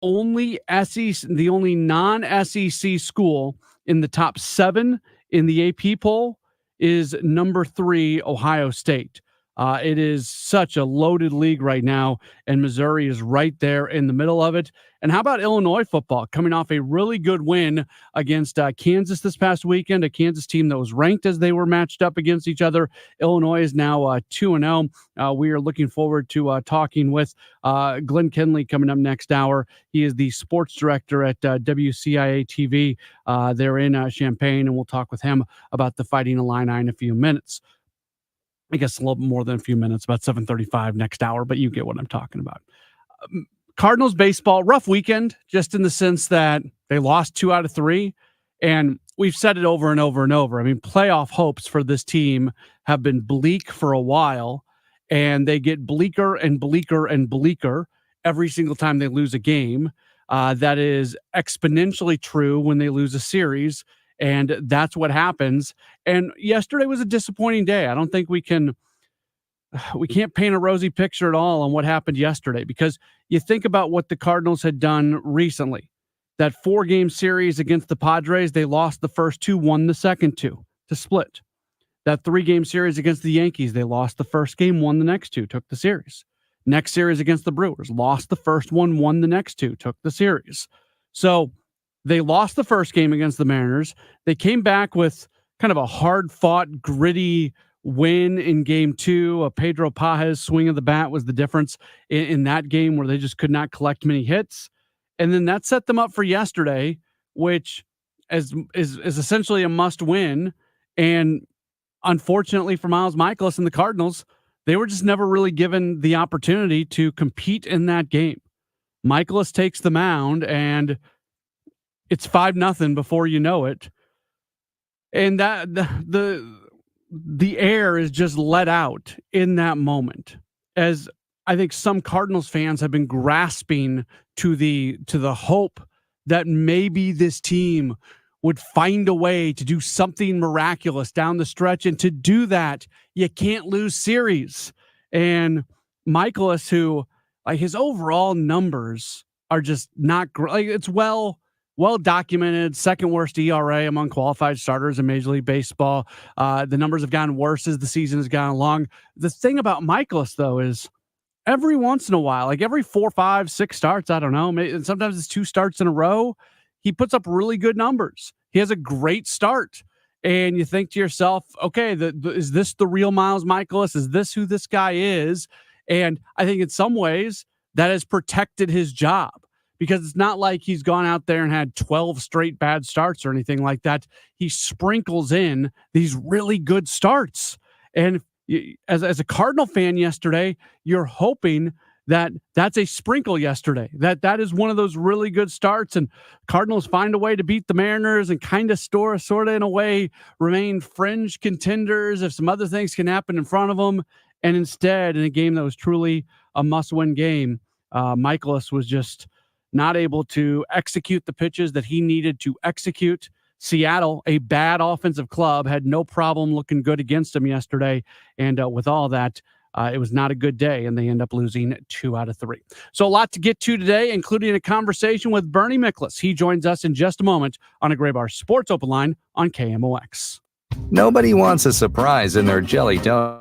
the only non-SEC school in the top 7 in the AP poll is number 3, Ohio State. It is such a loaded league right now, and Missouri is right there in the middle of it. And how about Illinois football coming off a really good win against Kansas this past weekend, a Kansas team that was ranked as they were matched up against each other. Illinois is now 2-0. We are looking forward to talking with Glenn Kenley coming up next hour. He is the sports director at WCIA TV. They're in Champaign, and we'll talk with him about the Fighting Illini in a few minutes. I guess a little more than a few minutes, about 7:35 next hour, but you get what I'm talking about. Cardinals baseball, rough weekend, just in the sense that they lost 2 out of 3. And we've said it over and over and over. I mean, playoff hopes for this team have been bleak for a while, and they get bleaker and bleaker and bleaker every single time they lose a game. That is exponentially true when they lose a series, and that's what happens. And yesterday was a disappointing day. I don't think we can't paint a rosy picture at all on what happened yesterday, because you think about what the Cardinals had done recently. That 4-game series against the Padres, they lost the first 2, won the second 2 to split. That 3-game series against the Yankees, they lost the first game, won the next 2, took the series. Next series against the Brewers, lost the first one, won the next 2, took the series. So they lost the first game against the Mariners. They came back with kind of a hard-fought, gritty win in game 2. A Pedro Pages swing of the bat was the difference in that game, where they just could not collect many hits. And then that set them up for yesterday, which is essentially a must win. And unfortunately for Miles Mikolas and the Cardinals, they were just never really given the opportunity to compete in that game. Mikolas takes the mound, and it's 5-0 before you know it. And that the air is just let out in that moment, as I think some Cardinals fans have been grasping to the hope that maybe this team would find a way to do something miraculous down the stretch. And to do that, you can't lose series. And Mikolas, who, like, his overall numbers are just not great. Like, it's well documented, second worst ERA among qualified starters in Major League Baseball. The numbers have gotten worse as the season has gone along. The thing about Mikolas, though, is every once in a while, like every 4, 5, 6 starts, I don't know, maybe, sometimes it's 2 starts in a row, he puts up really good numbers. He has a great start. And you think to yourself, okay, is this the real Miles Mikolas? Is this who this guy is? And I think in some ways that has protected his job, because it's not like he's gone out there and had 12 straight bad starts or anything like that. He sprinkles in these really good starts. And as a Cardinal fan yesterday, you're hoping that that's a sprinkle yesterday, that is one of those really good starts, and Cardinals find a way to beat the Mariners and kind of sort of in a way remain fringe contenders if some other things can happen in front of them. And instead, in a game that was truly a must-win game, Mikolas was just not able to execute the pitches that he needed to execute. Seattle, a bad offensive club, had no problem looking good against him yesterday. And with all that, it was not a good day, and they end up losing 2 out of 3. So a lot to get to today, including a conversation with Bernie Miklasz. He joins us in just a moment on a Graybar Sports Open Line on KMOX. Nobody wants a surprise in their jelly donut.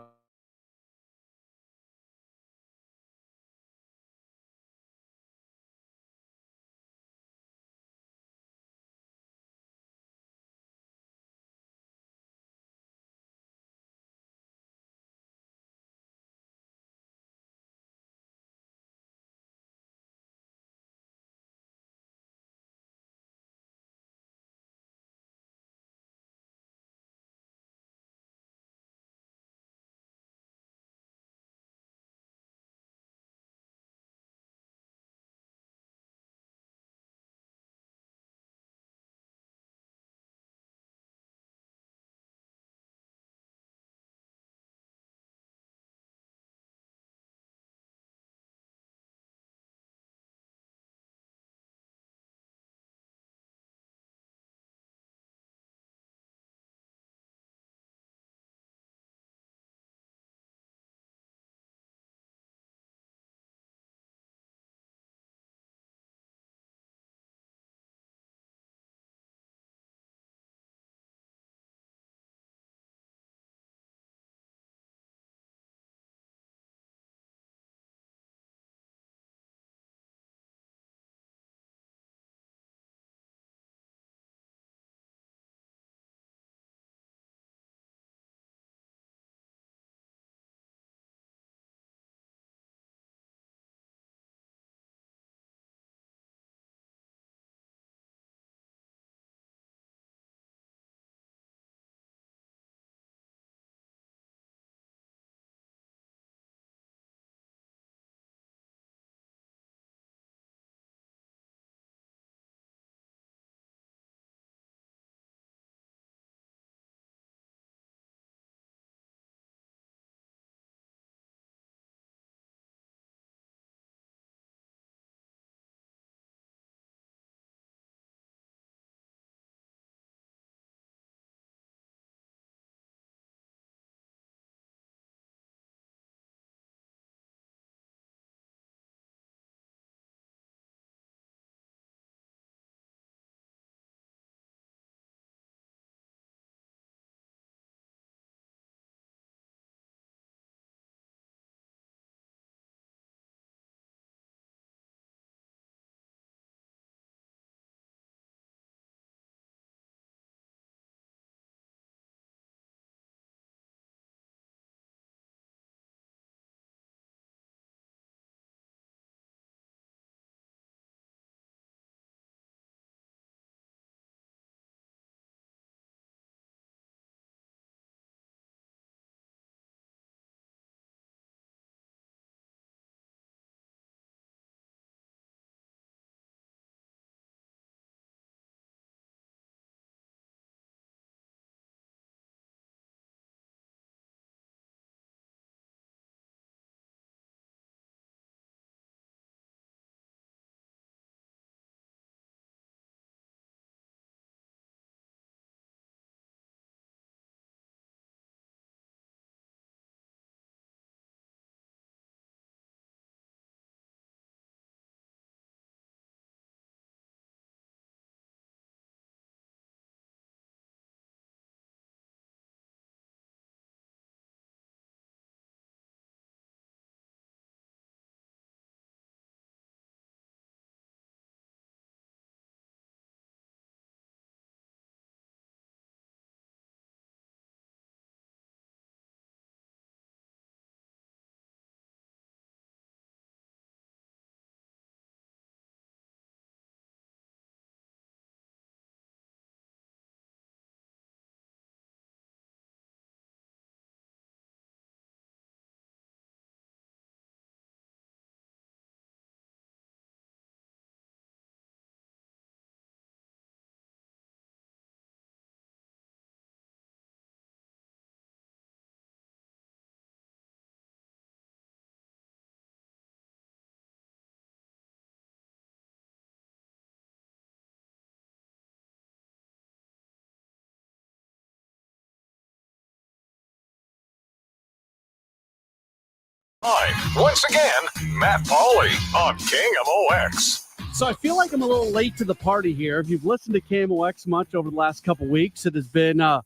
Hi, once again, Matt Pauley on KMOX. So I feel like I'm a little late to the party here. If you've listened to KMOX much over the last couple weeks, it has been a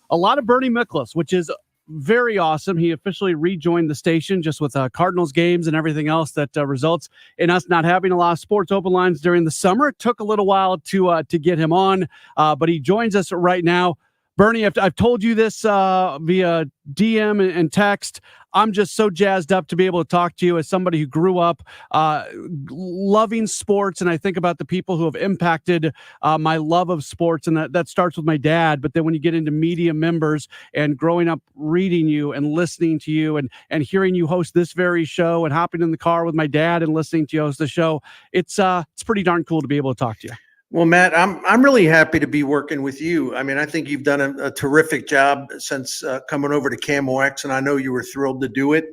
lot of Bernie Miklasz, which is very awesome. He officially rejoined the station just with Cardinals games and everything else that results in us not having a lot of sports open lines during the summer. It took a little while to get him on, but he joins us right now. Bernie, I've told you this via DM and text. I'm just so jazzed up to be able to talk to you as somebody who grew up loving sports. And I think about the people who have impacted my love of sports. And that starts with my dad. But then when you get into media members and growing up reading you and listening to you and hearing you host this very show and hopping in the car with my dad and listening to you host the show, it's pretty darn cool to be able to talk to you. Well, Matt, I'm really happy to be working with you. I mean, I think you've done a terrific job since coming over to KMOX, and I know you were thrilled to do it.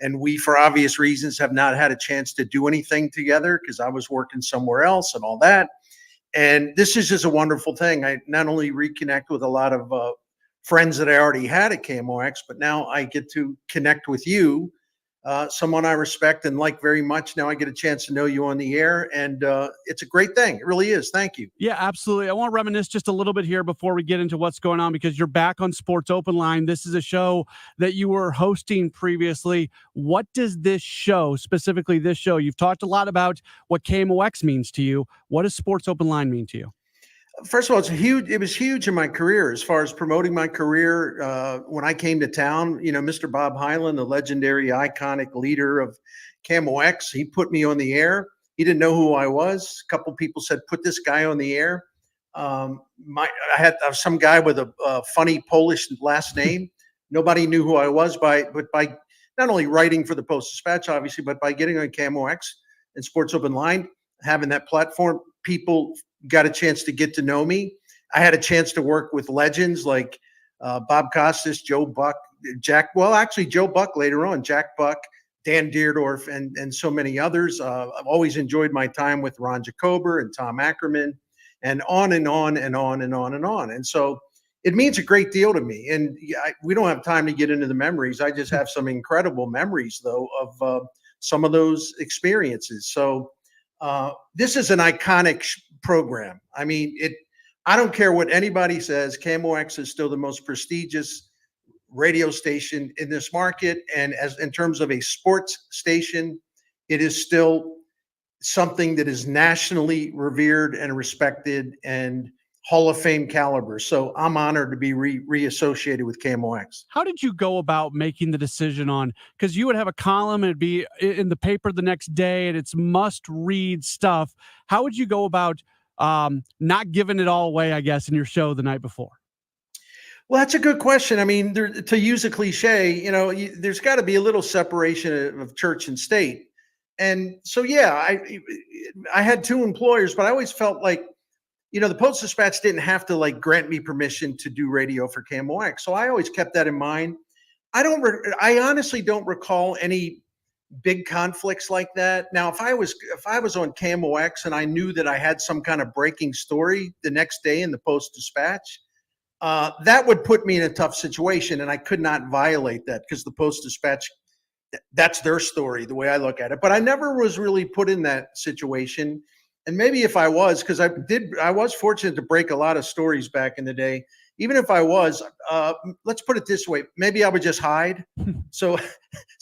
And we, for obvious reasons, have not had a chance to do anything together because I was working somewhere else and all that. And this is just a wonderful thing. I not only reconnect with a lot of friends that I already had at KMOX, but now I get to connect with you, someone I respect and like very much. Now I get a chance to know you on the air, and it's a great thing. It really is. Thank you. Yeah, absolutely. I want to reminisce just a little bit here before we get into what's going on, because you're back on Sports Open Line. This is a show that you were hosting previously. What does this show, specifically this show, you've talked a lot about what KMOX means to you. What does Sports Open Line mean to you? First of all, it was huge in my career as far as promoting my career. When I came to town, Mr. Bob Hyland, the legendary, iconic leader of KMOX, he put me on the air. He didn't know who I was. A couple people said, "Put this guy on the air." I had some guy with a funny Polish last name. Nobody knew who I was by not only writing for the Post-Dispatch, obviously, but by getting on KMOX and Sports Open Line, having that platform, people got a chance to get to know me. I had a chance to work with legends like Bob Costas, Joe Buck, Joe Buck later on, Jack Buck, Dan Deerdorf, and so many others. I've always enjoyed my time with Ron Jacober and Tom Ackerman, and on and on and on and on and on. And so it means a great deal to me. And we don't have time to get into the memories. I just have some incredible memories, though, of some of those experiences. So this is an iconic program. I mean, I don't care what anybody says. KMOX is still the most prestigious radio station in this market, and as in terms of a sports station, it is still something that is nationally revered and respected and Hall of Fame caliber. So I'm honored to be reassociated with KMOX. How did you go about making the decision on, because you would have a column, it'd be in the paper the next day, and it's must read stuff. How would you go about not giving it all away, I guess, in your show the night before? Well, that's a good question. I mean, to use a cliche, there's got to be a little separation of church and state. And so, yeah, I had two employers, but I always felt like, the Post-Dispatch didn't have to grant me permission to do radio for KMOX. So I always kept that in mind. I honestly don't recall any big conflicts like that. Now, if I was on KMOX and I knew that I had some kind of breaking story the next day in the Post-Dispatch, that would put me in a tough situation, and I could not violate that because the Post-Dispatch, that's their story, the way I look at it. But I never was really put in that situation. And maybe if I was, because I was fortunate to break a lot of stories back in the day. Even if I was, let's put it this way, maybe I would just hide. So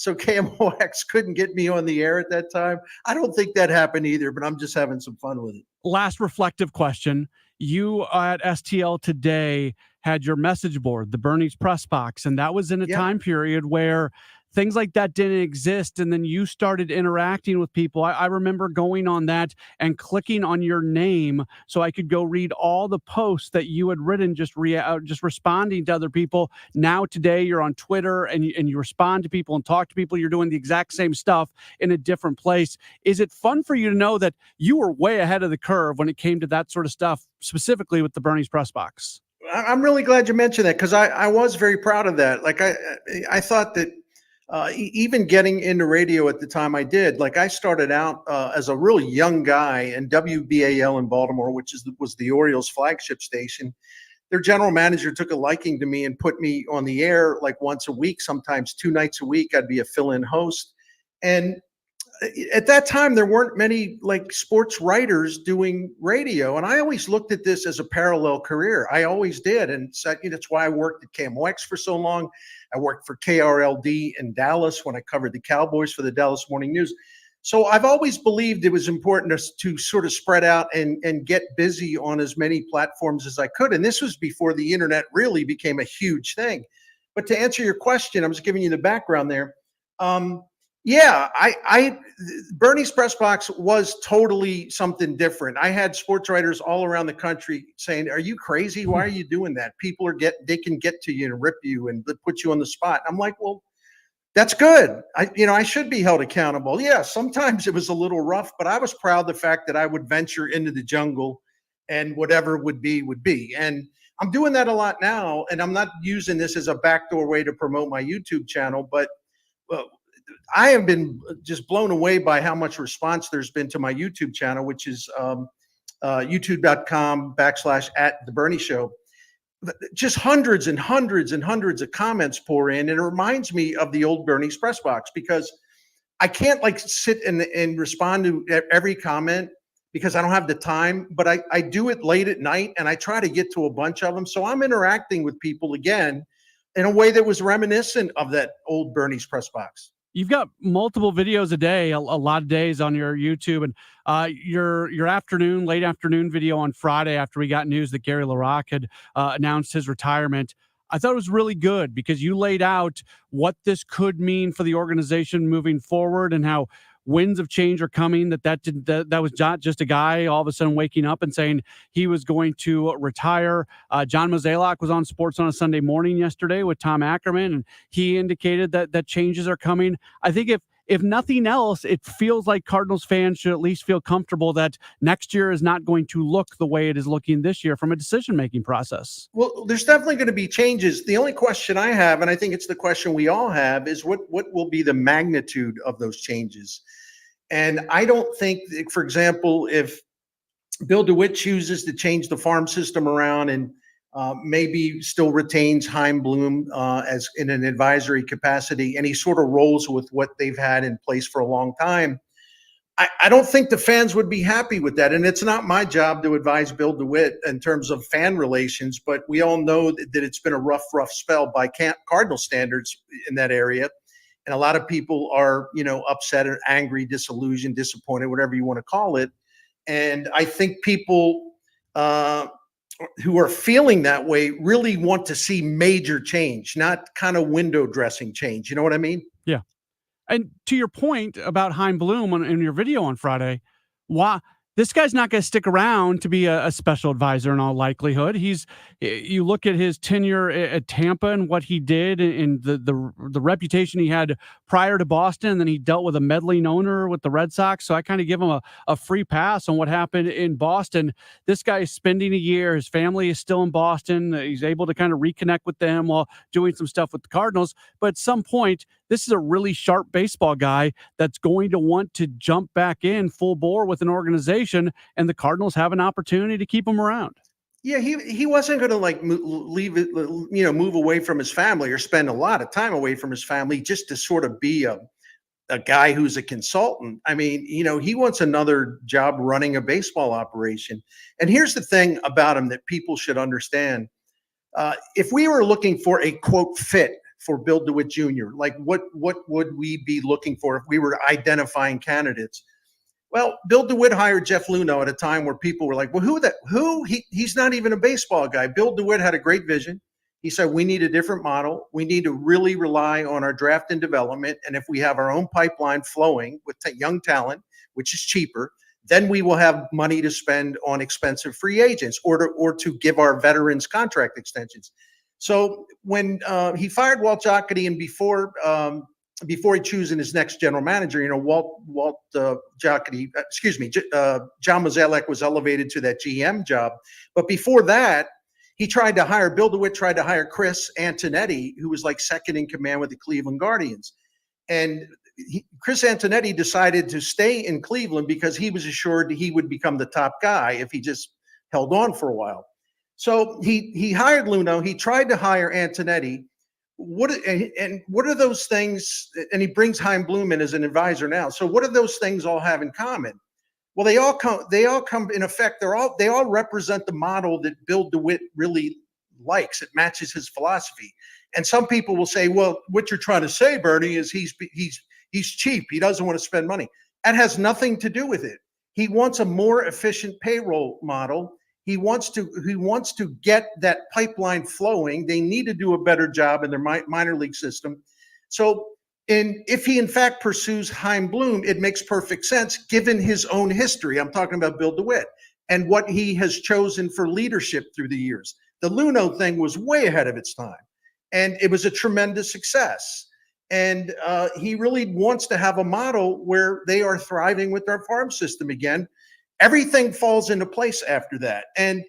KMOX couldn't get me on the air at that time. I don't think that happened either, but I'm just having some fun with it. Last reflective question. You at STL Today had your message board, the Bernie's Press Box, and that was in a time period where things like that didn't exist. And then you started interacting with people. I remember going on that and clicking on your name so I could go read all the posts that you had written, just responding to other people. Now today you're on Twitter and you respond to people and talk to people. You're doing the exact same stuff in a different place. Is it fun for you to know that you were way ahead of the curve when it came to that sort of stuff, specifically with the Bernie's Press Box? I'm really glad you mentioned that, because I was very proud of that. I thought that even getting into radio at the time I did, I started out as a really young guy in WBAL in Baltimore, which was the Orioles flagship station. Their general manager took a liking to me and put me on the air once a week, sometimes 2 nights a week. I'd be a fill-in host. And at that time, there weren't many like sports writers doing radio. And I always looked at this as a parallel career. I always did. And so, that's why I worked at KMOX for so long. I worked for KRLD in Dallas when I covered the Cowboys for the Dallas Morning News. So I've always believed it was important to sort of spread out and get busy on as many platforms as I could. And this was before the internet really became a huge thing. But to answer your question, I was giving you the background there. Yeah, Bernie's Press Box was totally something different. I had sports writers all around the country saying, "Are you crazy? Why are you doing that? People they can get to you and rip you and put you on the spot." I'm like, well, that's good. I should be held accountable. Yeah, sometimes it was a little rough, but I was proud of the fact that I would venture into the jungle and whatever would be, would be. And I'm doing that a lot now. And I'm not using this as a backdoor way to promote my YouTube channel, but I have been just blown away by how much response there's been to my YouTube channel, which is youtube.com/@thebernieshow. Just hundreds and hundreds and hundreds of comments pour in. And it reminds me of the old Bernie's Press Box, because I can't like sit and respond to every comment because I don't have the time, but I do it late at night and I try to get to a bunch of them. So I'm interacting with people again in a way that was reminiscent of that old Bernie's Press Box. You've got multiple videos a day, a lot of days on your YouTube, and your late afternoon video on Friday after we got news that Gary LaRocque had announced his retirement. I thought it was really good because you laid out what this could mean for the organization moving forward and how winds of change are coming, that was not just a guy all of a sudden waking up and saying he was going to retire. John Mozeliak was on Sports on a Sunday Morning yesterday with Tom Ackerman, and he indicated that changes are coming. I think if nothing else, it feels like Cardinals fans should at least feel comfortable that next year is not going to look the way it is looking this year from a decision-making process. Well, there's definitely going to be changes. The only question I have, and I think it's the question we all have, is what will be the magnitude of those changes? And I don't think, for example, if Bill DeWitt chooses to change the farm system around and maybe still retains Chaim Bloom as in an advisory capacity, and he sort of rolls with what they've had in place for a long time, I don't think the fans would be happy with that. And it's not my job to advise Bill DeWitt in terms of fan relations, but we all know that it's been a rough spell by Cardinal standards in that area. And a lot of people are, upset or angry, disillusioned, disappointed, whatever you want to call it. And I think people who are feeling that way really want to see major change, not kind of window dressing change. You know what I mean? Yeah. And to your point about Chaim Bloom in your video on Friday, why this guy's not going to stick around to be a special advisor in all likelihood. You look at his tenure at Tampa and what he did and the reputation he had prior to Boston, and then he dealt with a meddling owner with the Red Sox. So I kind of give him a free pass on what happened in Boston. This guy is spending a year. His family is still in Boston. He's able to kind of reconnect with them while doing some stuff with the Cardinals. But at some point, this is a really sharp baseball guy that's going to want to jump back in full bore with an organization, and the Cardinals have an opportunity to keep him around. Yeah, he wasn't going to like leave it, move away from his family or spend a lot of time away from his family just to sort of be a guy who's a consultant. I mean, he wants another job running a baseball operation. And here's the thing about him that people should understand. If we were looking for a quote fit for Bill DeWitt Jr., like what would we be looking for if we were identifying candidates? Well, Bill DeWitt hired Jeff Luhnow at a time where people were like, well, who? He's not even a baseball guy. Bill DeWitt had a great vision. He said, we need a different model. We need to really rely on our draft and development. And if we have our own pipeline flowing with young talent, which is cheaper, then we will have money to spend on expensive free agents or to give our veterans contract extensions. So when he fired Walt Jocketty, and before he choosing his next general manager, John Mozeliak was elevated to that GM job. But before that, Bill DeWitt tried to hire Chris Antonetti, who was like second in command with the Cleveland Guardians. And Chris Antonetti decided to stay in Cleveland because he was assured he would become the top guy if he just held on for a while. So he hired Luhnow. He tried to hire Antonetti. and what are those things? And he brings Hein Bloom in as an advisor now. So what do those things all have in common? Well, they all come in effect. They all represent the model that Bill DeWitt really likes. It matches his philosophy. And some people will say, well, what you're trying to say, Bernie, is he's cheap. He doesn't want to spend money. That has nothing to do with it. He wants a more efficient payroll model. He wants to get that pipeline flowing. They need to do a better job in their minor league system. So, if he in fact pursues Hein Bloom, it makes perfect sense given his own history. I'm talking about Bill DeWitt and what he has chosen for leadership through the years. The Luno thing was way ahead of its time, and it was a tremendous success. And he really wants to have a model where they are thriving with their farm system again. Everything falls into place after that. And,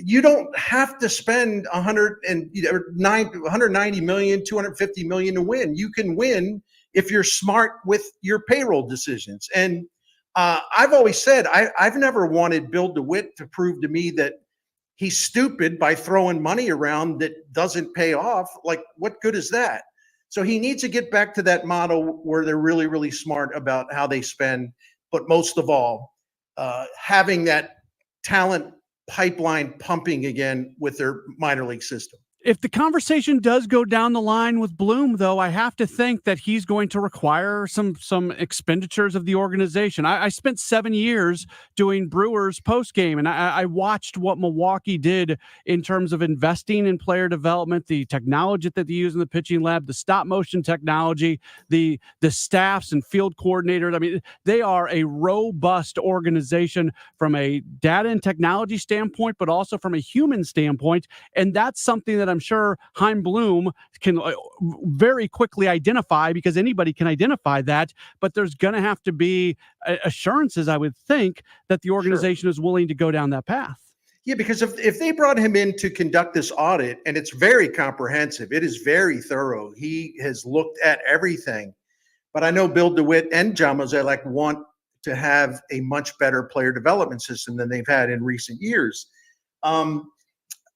you don't have to spend 190 million, 250 million to win. You can win if you're smart with your payroll decisions. And I've always said, I've never wanted Bill DeWitt to prove to me that he's stupid by throwing money around that doesn't pay off. Like, what good is that? So he needs to get back to that model where they're really, really smart about how they spend, but most of all, having that talent pipeline pumping again with their minor league system. If the conversation does go down the line with Bloom, though, I have to think that he's going to require some expenditures of the organization. I spent 7 years doing Brewers postgame, and I watched what Milwaukee did in terms of investing in player development, the technology that they use in the pitching lab, the stop motion technology, the staffs and field coordinators. I mean, they are a robust organization from a data and technology standpoint, but also from a human standpoint. And that's something that I'm sure Hein Bloom can very quickly identify, because anybody can identify that. But there's going to have to be assurances, I would think, that the organization is willing to go down that path. Yeah, because if they brought him in to conduct this audit, and it's very comprehensive, it is very thorough. He has looked at everything. But I know Bill DeWitt and John Mozeliak want to have a much better player development system than they've had in recent years.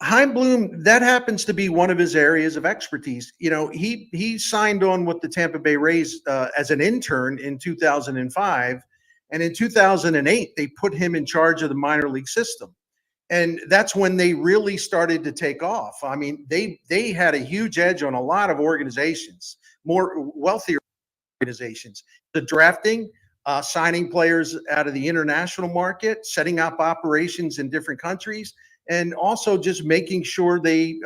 Hein Bloom, that happens to be one of his areas of expertise. He signed on with the Tampa Bay Rays as an intern in 2005. And in 2008, they put him in charge of the minor league system. And that's when they really started to take off. I mean, they had a huge edge on a lot of organizations, more wealthier organizations. The drafting, signing players out of the international market, setting up operations in different countries, and also just making sure they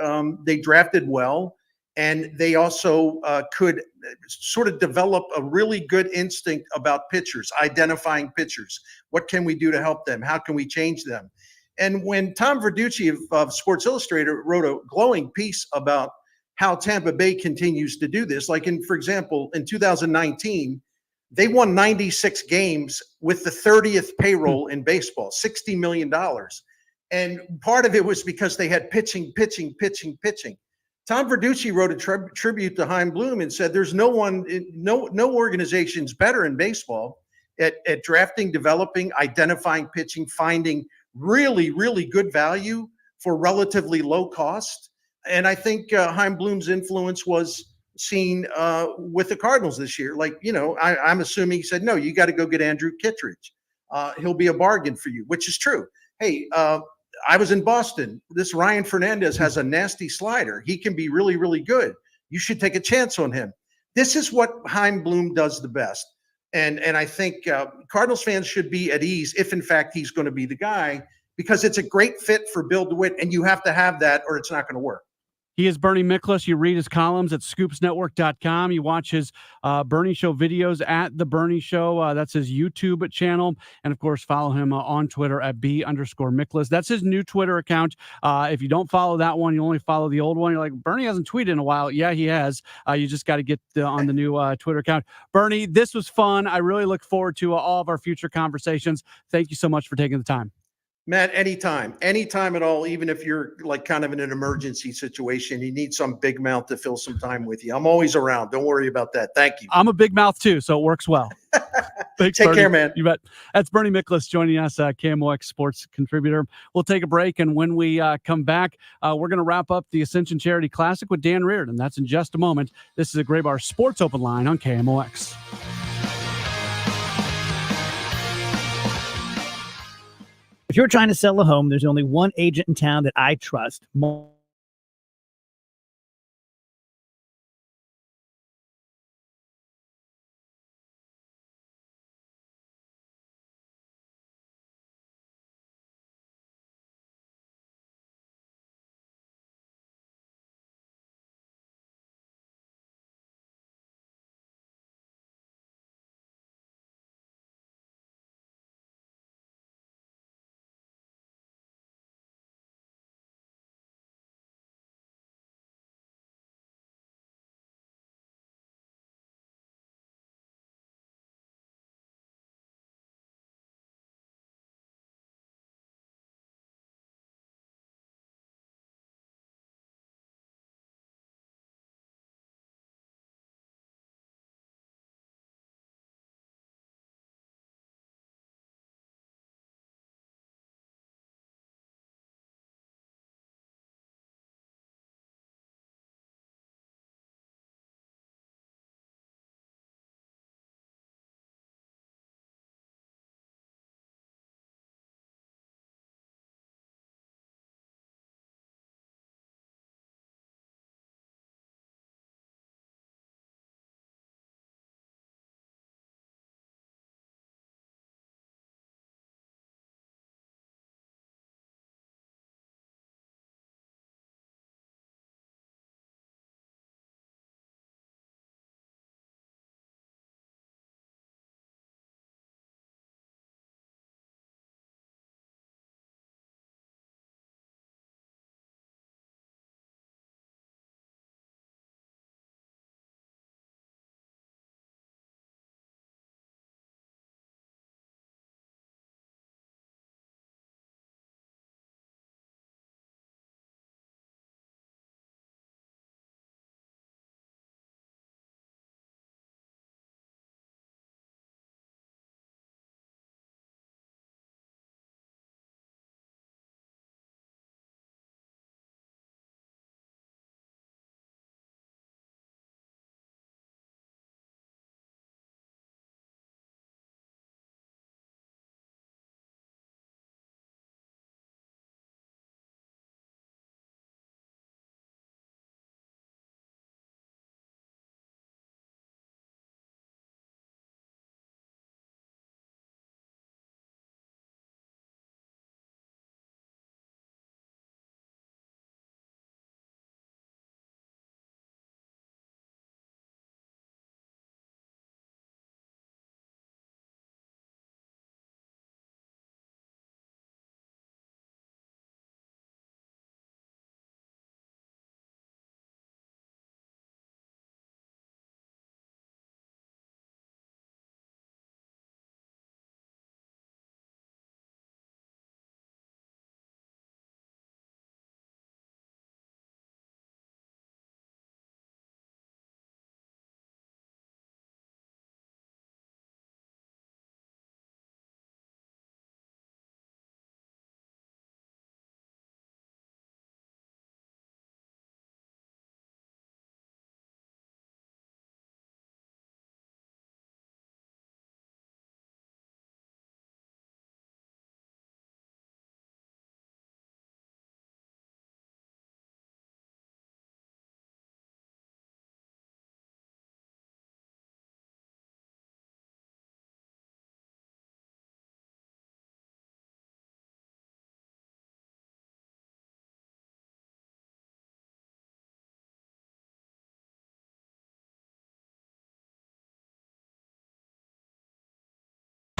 drafted well, and they also could sort of develop a really good instinct about pitchers, identifying pitchers. What can we do to help them? How can we change them? And when Tom Verducci of Sports Illustrated wrote a glowing piece about how Tampa Bay continues to do this, like for example, in 2019, they won 96 games with the 30th payroll in baseball, $60 million. And part of it was because they had pitching. Tom Verducci wrote a tribute to Hein Bloom and said, there's no organization's better in baseball at drafting, developing, identifying pitching, finding really, really good value for relatively low cost. And I think Hein Bloom's influence was seen with the Cardinals this year. Like, I'm assuming he said, no, you got to go get Andrew Kittredge. He'll be a bargain for you, which is true. Hey, I was in Boston. This Ryan Fernandez has a nasty slider. He can be really, really good. You should take a chance on him. This is what Hein Bloom does the best. And I think Cardinals fans should be at ease if, in fact, he's going to be the guy, because it's a great fit for Bill DeWitt, and you have to have that or it's not going to work. He is Bernie Miklasz. You read his columns at scoopsnetwork.com. You watch his Bernie Show videos at The Bernie Show. That's his YouTube channel. And, of course, follow him on Twitter at @B_Miklasz. That's his new Twitter account. If you don't follow that one, you only follow the old one. You're like, Bernie hasn't tweeted in a while. Yeah, he has. You just got to get on the new Twitter account. Bernie, this was fun. I really look forward to all of our future conversations. Thank you so much for taking the time. Matt, anytime at all, even if you're like kind of in an emergency situation, you need some big mouth to fill some time with you. I'm always around. Don't worry about that. Thank you. I'm a big mouth too, so it works well. Thanks, Take Bernie. care, man. You bet. That's Bernie Miklasz joining us, KMOX sports contributor. We'll take a break, and when we come back, we're going to wrap up the Ascension Charity Classic with Dan Reardon. That's in just a moment. This is a Gray Bar Sports Open Line on KMOX. If you're trying to sell a home, there's only one agent in town that I trust.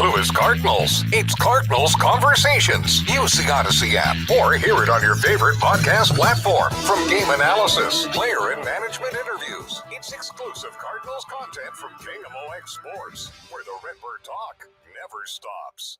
Louis Cardinals. It's Cardinals Conversations. Use the Odyssey app or hear it on your favorite podcast platform. From game analysis, player and management interviews, it's exclusive Cardinals content from KMOX Sports, where the Redbird talk never stops.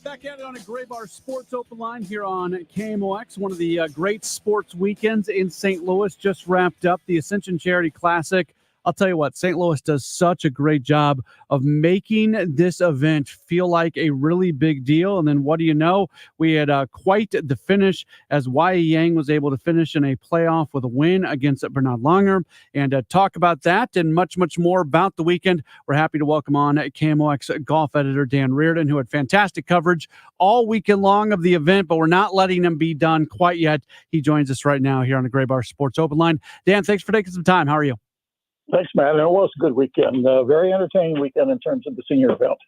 Back at it on a Gray Bar Sports Open Line here on KMOX. One of the great sports weekends in St. Louis just wrapped up, the Ascension Charity Classic. I'll tell you what, St. Louis does such a great job of making this event feel like a really big deal. And then what do you know? We had quite the finish as Y.E. Yang was able to finish in a playoff with a win against Bernhard Langer. And talk about that and much, much more about the weekend. We're happy to welcome on KMOX golf editor Dan Reardon, who had fantastic coverage all weekend long of the event, but we're not letting him be done quite yet. He joins us right now here on the Gray Bar Sports Open Line. Dan, thanks for taking some time. How are you? Thanks, Matt. It was a good weekend. Very entertaining weekend in terms of the senior event.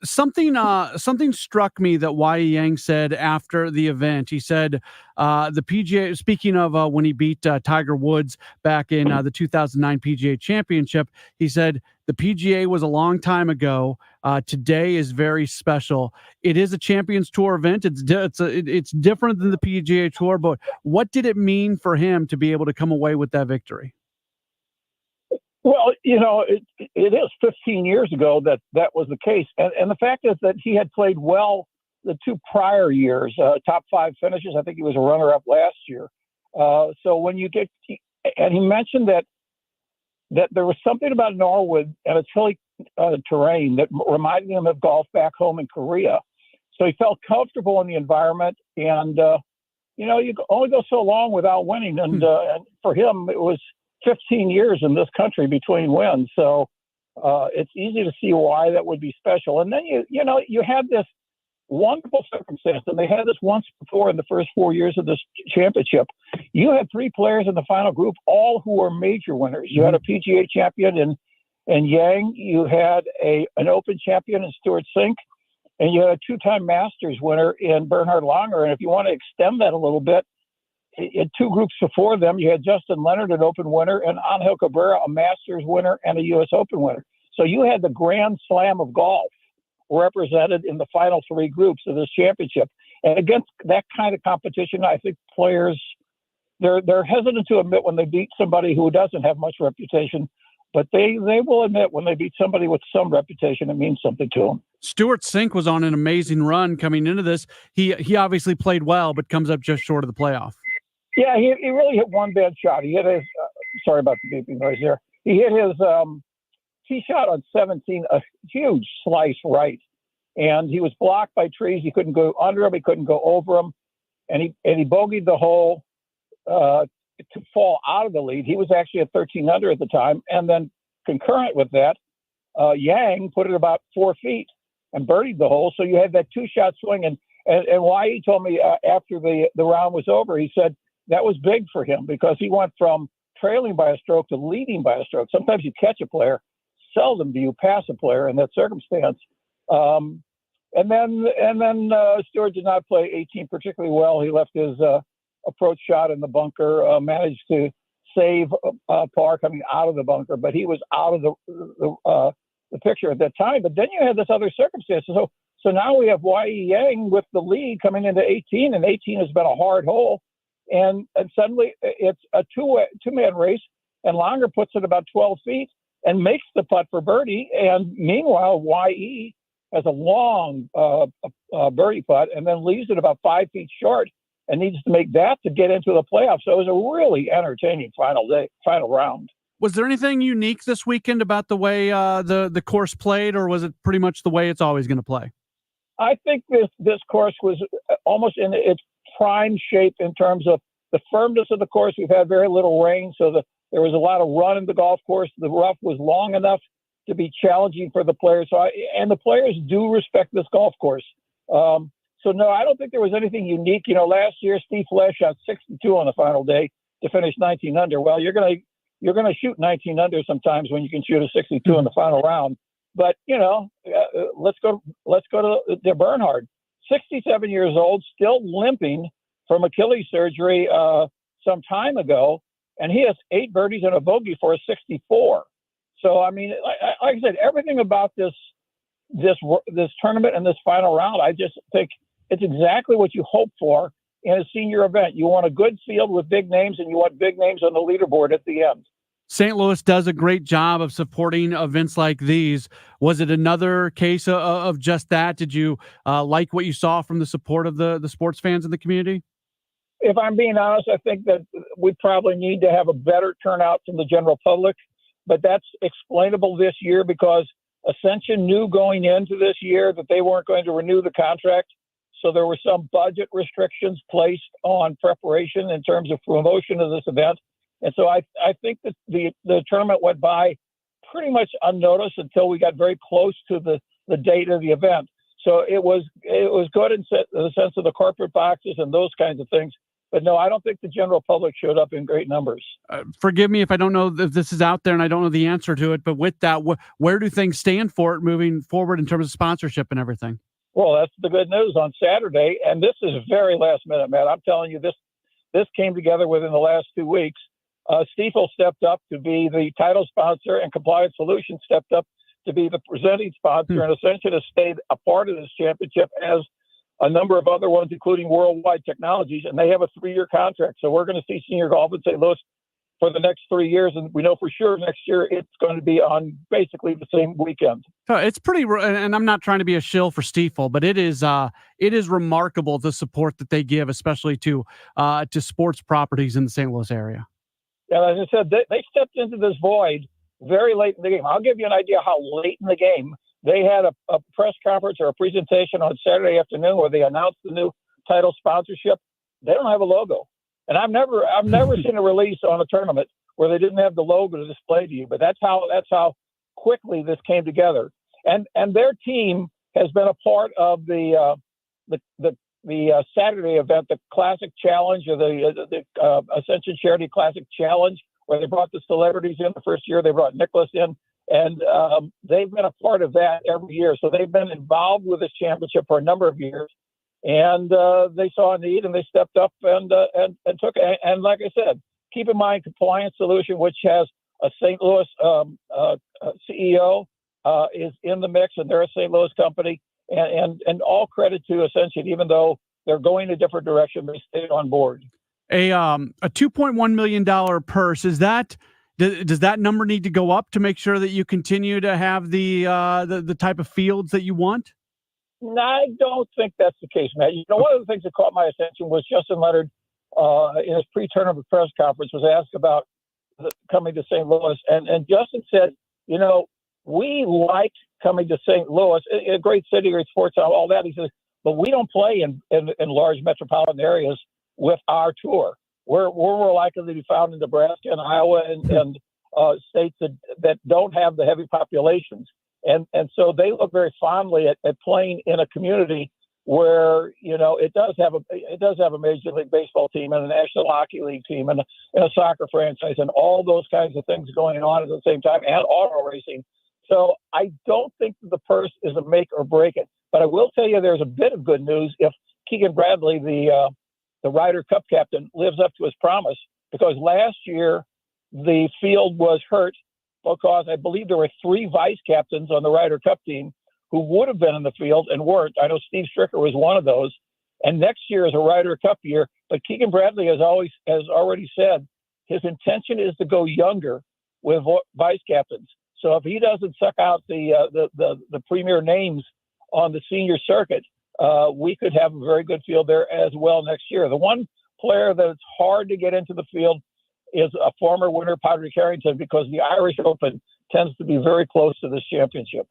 Something struck me that Y.E. Yang said after the event. He said the PGA, speaking of when he beat Tiger Woods back in the 2009 PGA Championship, he said the PGA was a long time ago. Today is very special. It is a Champions Tour event. It's different than the PGA Tour, but what did it mean for him to be able to come away with that victory? Well, it is 15 years ago that was the case. And the fact is that he had played well the two prior years, top five finishes. I think he was a runner-up last year. So when you get – and he mentioned that there was something about Norwood and its hilly terrain that reminded him of golf back home in Korea. So he felt comfortable in the environment. And, you only go so long without winning. And for him, it was – 15 years in this country between wins. So it's easy to see why that would be special. And then, you had this wonderful circumstance, and they had this once before in the first 4 years of this championship. You had three players in the final group, all who were major winners. You had a PGA champion in Yang. You had an Open champion in Stuart Sink. And you had a two-time Masters winner in Bernhard Langer. And if you want to extend that a little bit, in two groups before them, you had Justin Leonard, an Open winner, and Angel Cabrera, a Masters winner and a U.S. Open winner. So you had the Grand Slam of golf represented in the final three groups of this championship. And against that kind of competition, I think players, they're hesitant to admit when they beat somebody who doesn't have much reputation, but they will admit when they beat somebody with some reputation, it means something to them. Stuart Sink was on an amazing run coming into this. He obviously played well, but comes up just short of the playoff. Yeah, he really hit one bad shot. He hit his, sorry about the beeping noise there. He hit his tee shot on 17, a huge slice right. And he was blocked by trees. He couldn't go under them. He couldn't go over them. And he bogeyed the hole to fall out of the lead. He was actually at 13 under at the time. And then concurrent with that, Yang put it about 4 feet and birdied the hole. So you had that two-shot swing. And Y.E. told me after the round was over, he said, that was big for him because he went from trailing by a stroke to leading by a stroke. Sometimes you catch a player, seldom do you pass a player in that circumstance. And then Stuart did not play 18 particularly well. He left his approach shot in the bunker, managed to save par coming out of the bunker, but he was out of the picture at that time. But then you had this other circumstance. So now we have Y.E. Yang with the lead coming into 18, and 18 has been a hard hole. And suddenly it's a two-man race, and Langer puts it about 12 feet and makes the putt for birdie. And meanwhile, Y.E. has a long birdie putt and then leaves it about 5 feet short and needs to make that to get into the playoffs. So it was a really entertaining final round. Was there anything unique this weekend about the way the course played, or was it pretty much the way it's always going to play? I think this course was almost in its prime shape in terms of the firmness of the course. We've had very little rain, so there was a lot of run in the golf course. The rough was long enough to be challenging for the players. And the players do respect this golf course. So no, I don't think there was anything unique. Last year, Steve Flesh shot 62 on the final day to finish 19 under. Well, you're going to shoot 19 under sometimes when you can shoot a 62 in the final round. But, let's go to Bernhard. 67 years old, still limping from Achilles surgery some time ago, and he has 8 birdies and a bogey for a 64. So, I mean, like I said, everything about this tournament and this final round, I just think it's exactly what you hope for in a senior event. You want a good field with big names, and you want big names on the leaderboard at the end. St. Louis does a great job of supporting events like these. Was it another case of just that? Did you like what you saw from the support of the sports fans in the community? If I'm being honest, I think that we probably need to have a better turnout from the general public, but that's explainable this year because Ascension knew going into this year that they weren't going to renew the contract. So there were some budget restrictions placed on preparation in terms of promotion of this event. And so I think that the tournament went by pretty much unnoticed until we got very close to the date of the event. So it was good in the sense of the corporate boxes and those kinds of things. But no, I don't think the general public showed up in great numbers. Forgive me if I don't know if this is out there and I don't know the answer to it, but with that, where do things stand for it moving forward in terms of sponsorship and everything? Well, that's the good news on Saturday. And this is very last minute, Matt. I'm telling you, this came together within the last 2 weeks. Stiefel stepped up to be the title sponsor, and Compliance Solutions stepped up to be the presenting sponsor. And Ascension has stayed a part of this championship as a number of other ones, including Worldwide Technologies, and they have a 3-year contract. So we're going to see senior golf in St. Louis for the next 3 years, and we know for sure next year it's going to be on basically the same weekend. It's pretty, and I'm not trying to be a shill for Stiefel, but it is remarkable the support that they give, especially to sports properties in the St. Louis area. And as I said, they stepped into this void very late in the game. I'll give you an idea how late in the game. They had a press conference or a presentation on Saturday afternoon where they announced the new title sponsorship. They don't have a logo. And I've never seen a release on a tournament where they didn't have the logo to display to you. But that's how quickly this came together. And their team has been a part of the Saturday event, the Classic Challenge, or the Ascension Charity Classic Challenge, where they brought the celebrities in. The first year they brought Nicholas in, and they've been a part of that every year. So they've been involved with this championship for a number of years. And they saw a need, and they stepped up and took it. And like I said, keep in mind, Compliance Solution, which has a St. Louis CEO, is in the mix, and they're a St. Louis company. And all credit to Ascension, even though they're going a different direction, they stayed on board. A $2.1 million purse, does that number need to go up to make sure that you continue to have the type of fields that you want? No, I don't think that's the case, Matt. You know, one of the things that caught my attention was Justin Leonard in his pre-tournament press conference was asked about coming to St. Louis, and Justin said, you know, we like coming to St. Louis, a great city, great sports, all that. He says, but we don't play in large metropolitan areas with our tour. We're more likely to be found in Nebraska and Iowa and states that don't have the heavy populations. And so they look very fondly at playing in a community where, you know, it does have a Major League Baseball team and a National Hockey League team and a soccer franchise and all those kinds of things going on at the same time, and auto racing. So I don't think that the purse is a make or break it. But I will tell you there's a bit of good news if Keegan Bradley, the Ryder Cup captain, lives up to his promise, because last year the field was hurt because I believe there were 3 vice captains on the Ryder Cup team who would have been in the field and weren't. I know Steve Stricker was one of those. And next year is a Ryder Cup year. But Keegan Bradley has already said his intention is to go younger with vice captains. So if he doesn't suck out the premier names on the senior circuit, we could have a very good field there as well next year. The one player that it's hard to get into the field is a former winner, Padraig Harrington, because the Irish Open tends to be very close to this championship.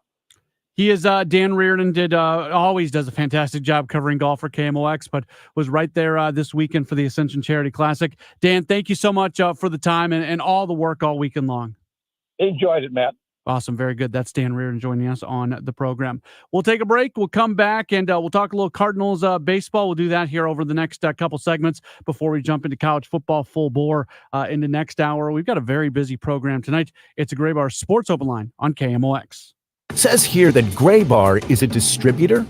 He is Dan Reardon always does a fantastic job covering golf for KMOX, but was right there this weekend for the Ascension Charity Classic. Dan, thank you so much for the time and all the work all weekend long. Enjoyed it, Matt. Awesome. Very good. That's Dan Reardon joining us on the program. We'll take a break. We'll come back and we'll talk a little Cardinals baseball. We'll do that here over the next couple segments before we jump into college football full bore in the next hour. We've got a very busy program tonight. It's a Graybar Sports Open Line on KMOX. It says here that Graybar is a distributor.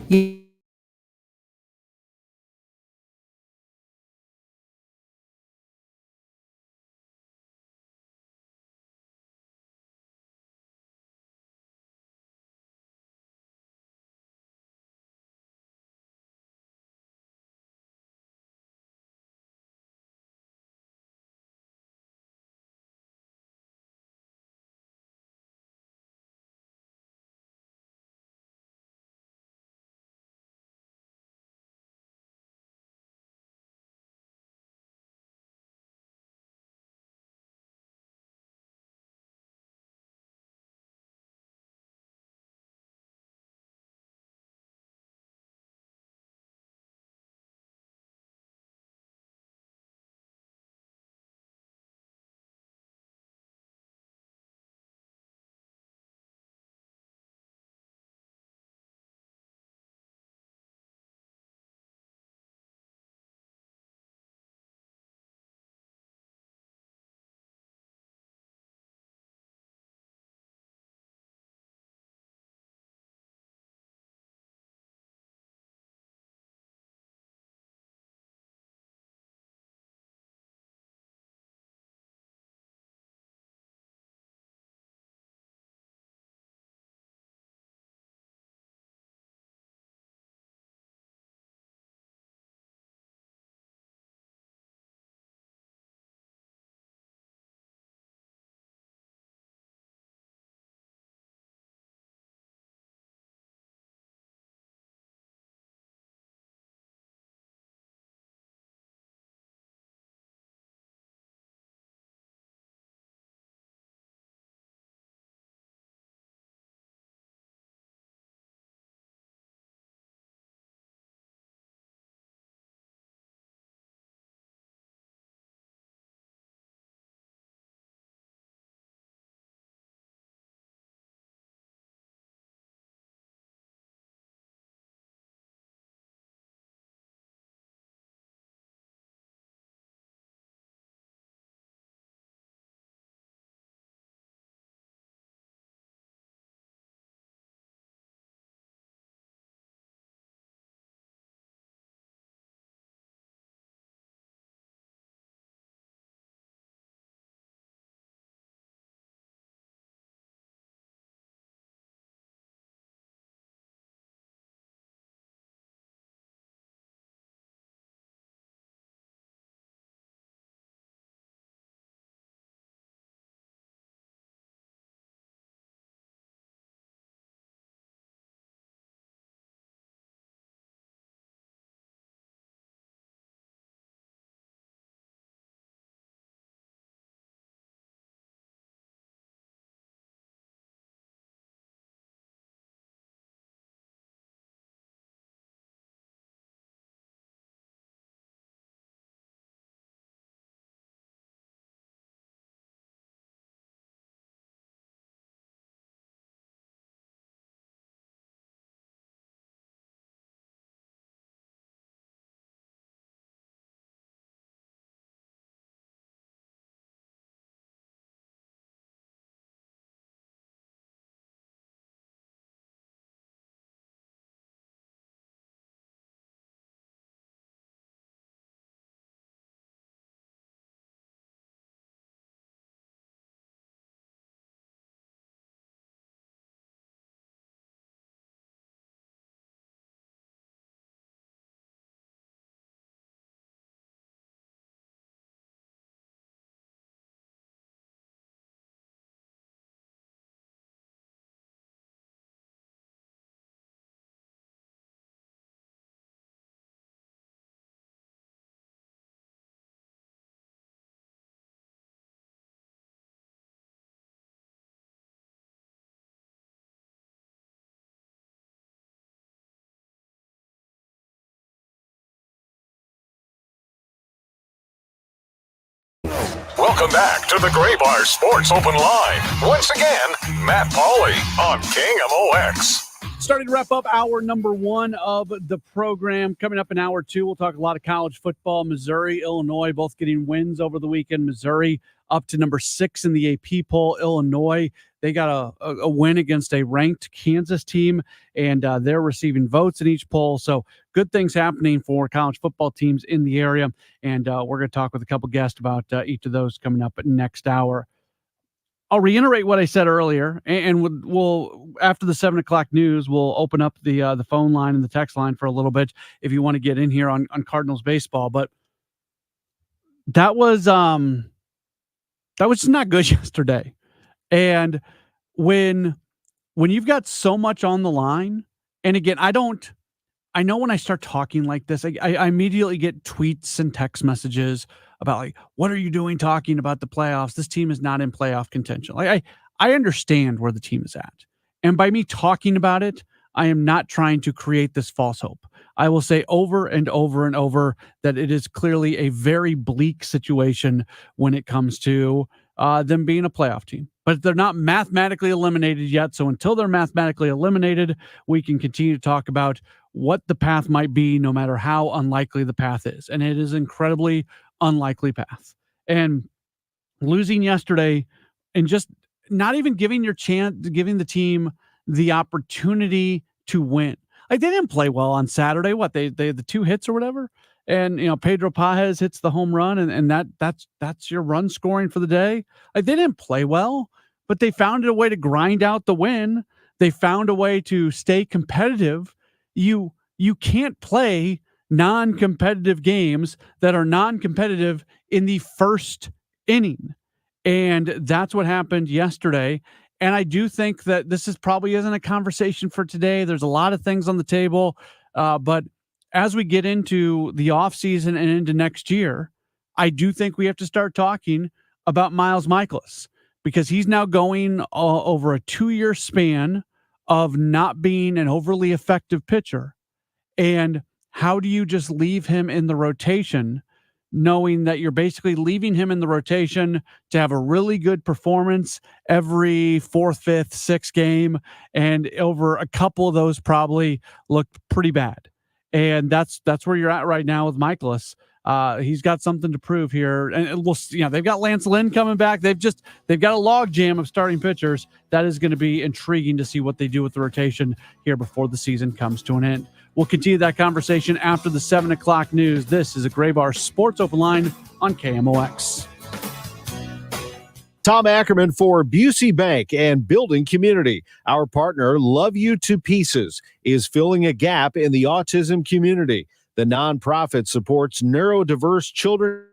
Welcome back to the Gray Bar Sports Open Line. Once again, Matt Pauley on KMOX. Starting to wrap up hour number 1 of the program. Coming up in hour 2, we'll talk a lot of college football. Missouri, Illinois, both getting wins over the weekend. Missouri up to number 6 in the AP poll. Illinois, they got a win against a ranked Kansas team, and they're receiving votes in each poll. So good things happening for college football teams in the area. And we're going to talk with a couple guests about each of those coming up next hour. I'll reiterate what I said earlier, and we'll after the 7 o'clock news, we'll open up the phone line and the text line for a little bit if you want to get in here on Cardinals baseball. But that was just not good yesterday. And when you've got so much on the line, and again, I know when I start talking like this, I immediately get tweets and text messages about like, what are you doing talking about the playoffs? This team is not in playoff contention. Like I understand where the team is at. And by me talking about it, I am not trying to create this false hope. I will say over and over and over that it is clearly a very bleak situation when it comes to them being a playoff team. But they're not mathematically eliminated yet. So until they're mathematically eliminated, we can continue to talk about what the path might be, no matter how unlikely the path is. And it is incredibly unlikely path. And losing yesterday and just not even giving the team the opportunity to win. Like they didn't play well on Saturday. What they had the 2 hits or whatever. And Pedro Pajes hits the home run and that's your run scoring for the day. Like they didn't play well, but they found a way to grind out the win. They found a way to stay competitive. You can't play non-competitive games that are non-competitive in the first inning. And that's what happened yesterday. And I do think that this probably isn't a conversation for today. There's a lot of things on the table. But as we get into the offseason and into next year, I do think we have to start talking about Miles Mikolas, because he's now going over a 2-year span of not being an overly effective pitcher. And how do you just leave him in the rotation, knowing that you're basically leaving him in the rotation to have a really good performance every 4th, 5th, 6th game, and over a couple of those probably looked pretty bad. And that's where you're at right now with Mikolas. He's got something to prove here, and we'll they've got Lance Lynn coming back. They've got a log jam of starting pitchers. That is going to be intriguing to see what they do with the rotation here before the season comes to an end. We'll continue that conversation after the 7 o'clock news. This is a Gray Bar Sports Open Line on KMOX. Tom Ackerman for Busey Bank and Building Community. Our partner, Love You to Pieces, is filling a gap in the autism community. The nonprofit supports neurodiverse children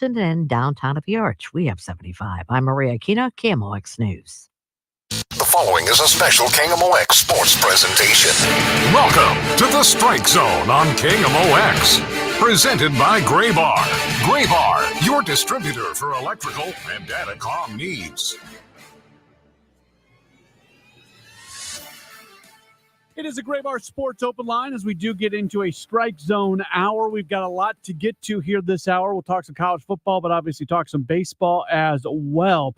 Clifton and downtown of York. We have 75. I'm Maria Aquino, KMOX News. The following is a special KMOX sports presentation. Welcome to the Strike Zone on KMOX. Presented by Graybar. Graybar, your distributor for electrical and datacom needs. It is a Graybar Sports Open Line as we do get into a Strike Zone hour. We've got a lot to get to here this hour. We'll talk some college football, but obviously talk some baseball as well,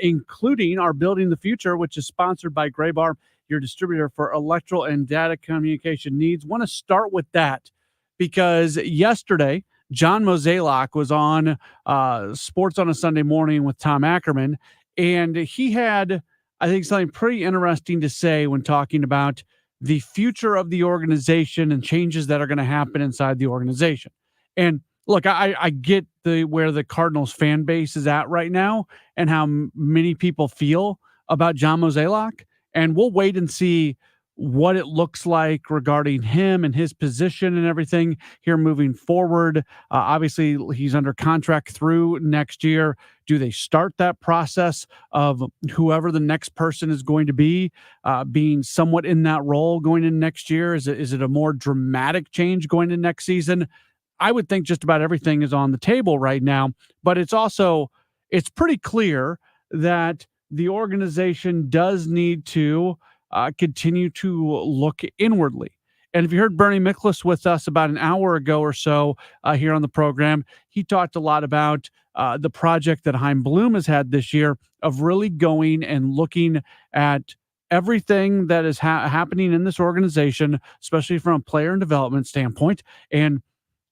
including our Building the Future, which is sponsored by Graybar, your distributor for electrical and data communication needs. Want to start with that because yesterday, John Mozeliak was on Sports on a Sunday Morning with Tom Ackerman, and he had, I think, something pretty interesting to say when talking about the future of the organization and changes that are going to happen inside the organization. And look, I get where the Cardinals fan base is at right now and how many people feel about John Mozeliak. And we'll wait and see what it looks like regarding him and his position and everything here moving forward. Obviously, he's under contract through next year. Do they start that process of whoever the next person is going to be being somewhat in that role going into next year? Is it a more dramatic change going into next season? I would think just about everything is on the table right now, but it's pretty clear that the organization does need to continue to look inwardly. And if you heard Bernie Miklasz with us about an hour ago or so here on the program, he talked a lot about the project that Chaim Bloom has had this year of really going and looking at everything that is happening in this organization, especially from a player and development standpoint, and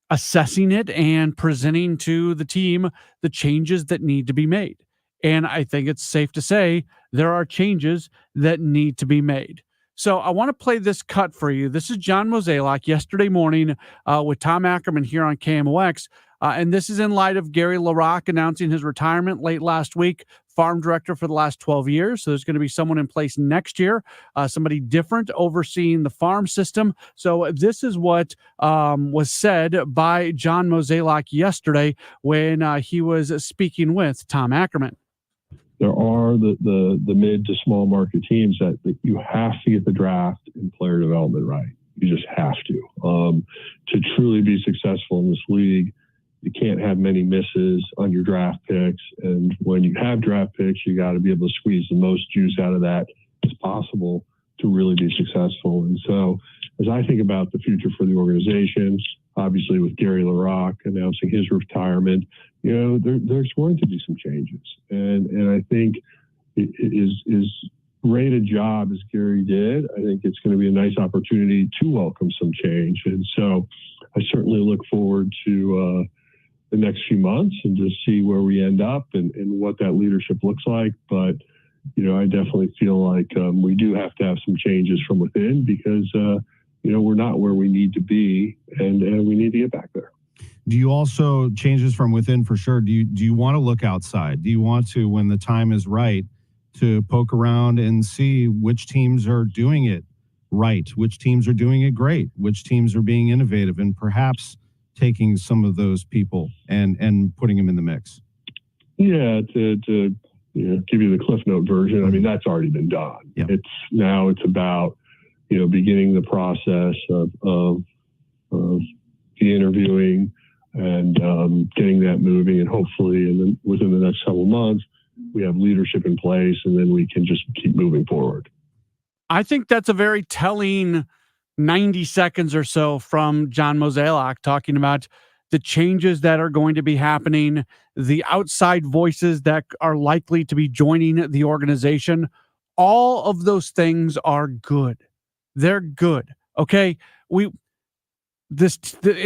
assessing it and presenting to the team the changes that need to be made. And I think it's safe to say there are changes that need to be made. So I want to play this cut for you. This is John Mozeliak yesterday morning with Tom Ackerman here on KMOX. And this is in light of Gary LaRocque announcing his retirement late last week, farm director for the last 12 years. So there's going to be someone in place next year, somebody different overseeing the farm system. So this is what was said by John Mozeliak yesterday when he was speaking with Tom Ackerman. There are the mid to small market teams that you have to get the draft and player development right. You just have to. To truly be successful in this league, you can't have many misses on your draft picks. And when you have draft picks, you got to be able to squeeze the most juice out of that as possible to really be successful. And so as I think about the future for the organization, obviously with Gary LaRocque announcing his retirement, there's going to be some changes. And I think it is great a job as Gary did. I think it's going to be a nice opportunity to welcome some change. And so I certainly look forward to the next few months and just see where we end up and what that leadership looks like. But, I definitely feel like we do have to have some changes from within because, we're not where we need to be and we need to get back there. Do you also changes from within for sure? Do you want to look outside? Do you want to, when the time is right, to poke around and see which teams are doing it right, which teams are doing it great, which teams are being innovative, and perhaps taking some of those people and putting them in the mix? Yeah, to give you the Cliff Note version, I mean, that's already been done. Yeah. It's about, beginning the process of the interviewing and getting that moving, and hopefully within the next couple of months, we have leadership in place, and then we can just keep moving forward. I think that's a very telling 90 seconds or so from John Mozeliak talking about the changes that are going to be happening, the outside voices that are likely to be joining the organization. All of those things are good. They're good. Okay. And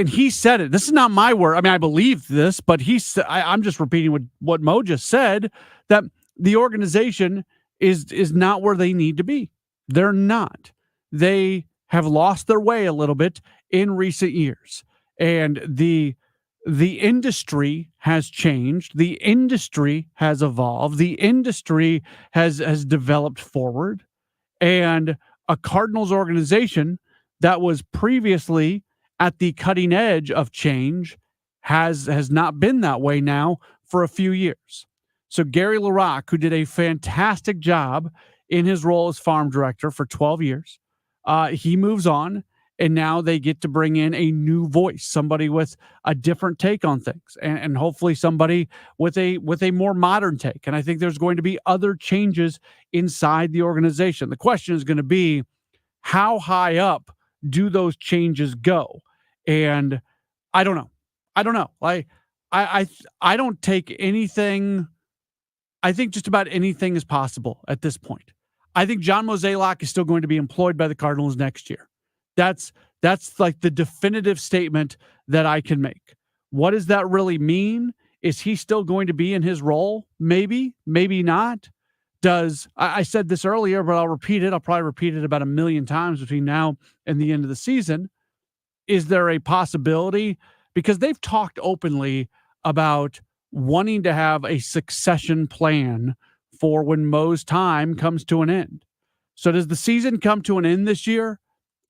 he said it. This is not my word. I mean, I believe this, but I'm just repeating what Mo just said, that the organization is not where they need to be. They're not. They have lost their way a little bit in recent years. And the industry has changed. The industry has evolved. The industry has developed forward. And a Cardinals organization that was previously at the cutting edge of change has not been that way now for a few years. So Gary LaRocque, who did a fantastic job in his role as farm director for 12 years, he moves on, and now they get to bring in a new voice, somebody with a different take on things, and hopefully somebody with a more modern take. And I think there's going to be other changes inside the organization. The question is going to be, how high up do those changes go? And I don't know. Like I don't take anything. I think just about anything is possible at this point. I think John Mozeliak is still going to be employed by the Cardinals next year. That's like the definitive statement that I can make. What does that really mean? Is he still going to be in his role? Maybe, maybe not. I said this earlier, but I'll repeat it. I'll probably repeat it about 1 million times between now and the end of the season. Is there a possibility? Because they've talked openly about wanting to have a succession plan for when Mo's time comes to an end. So does the season come to an end this year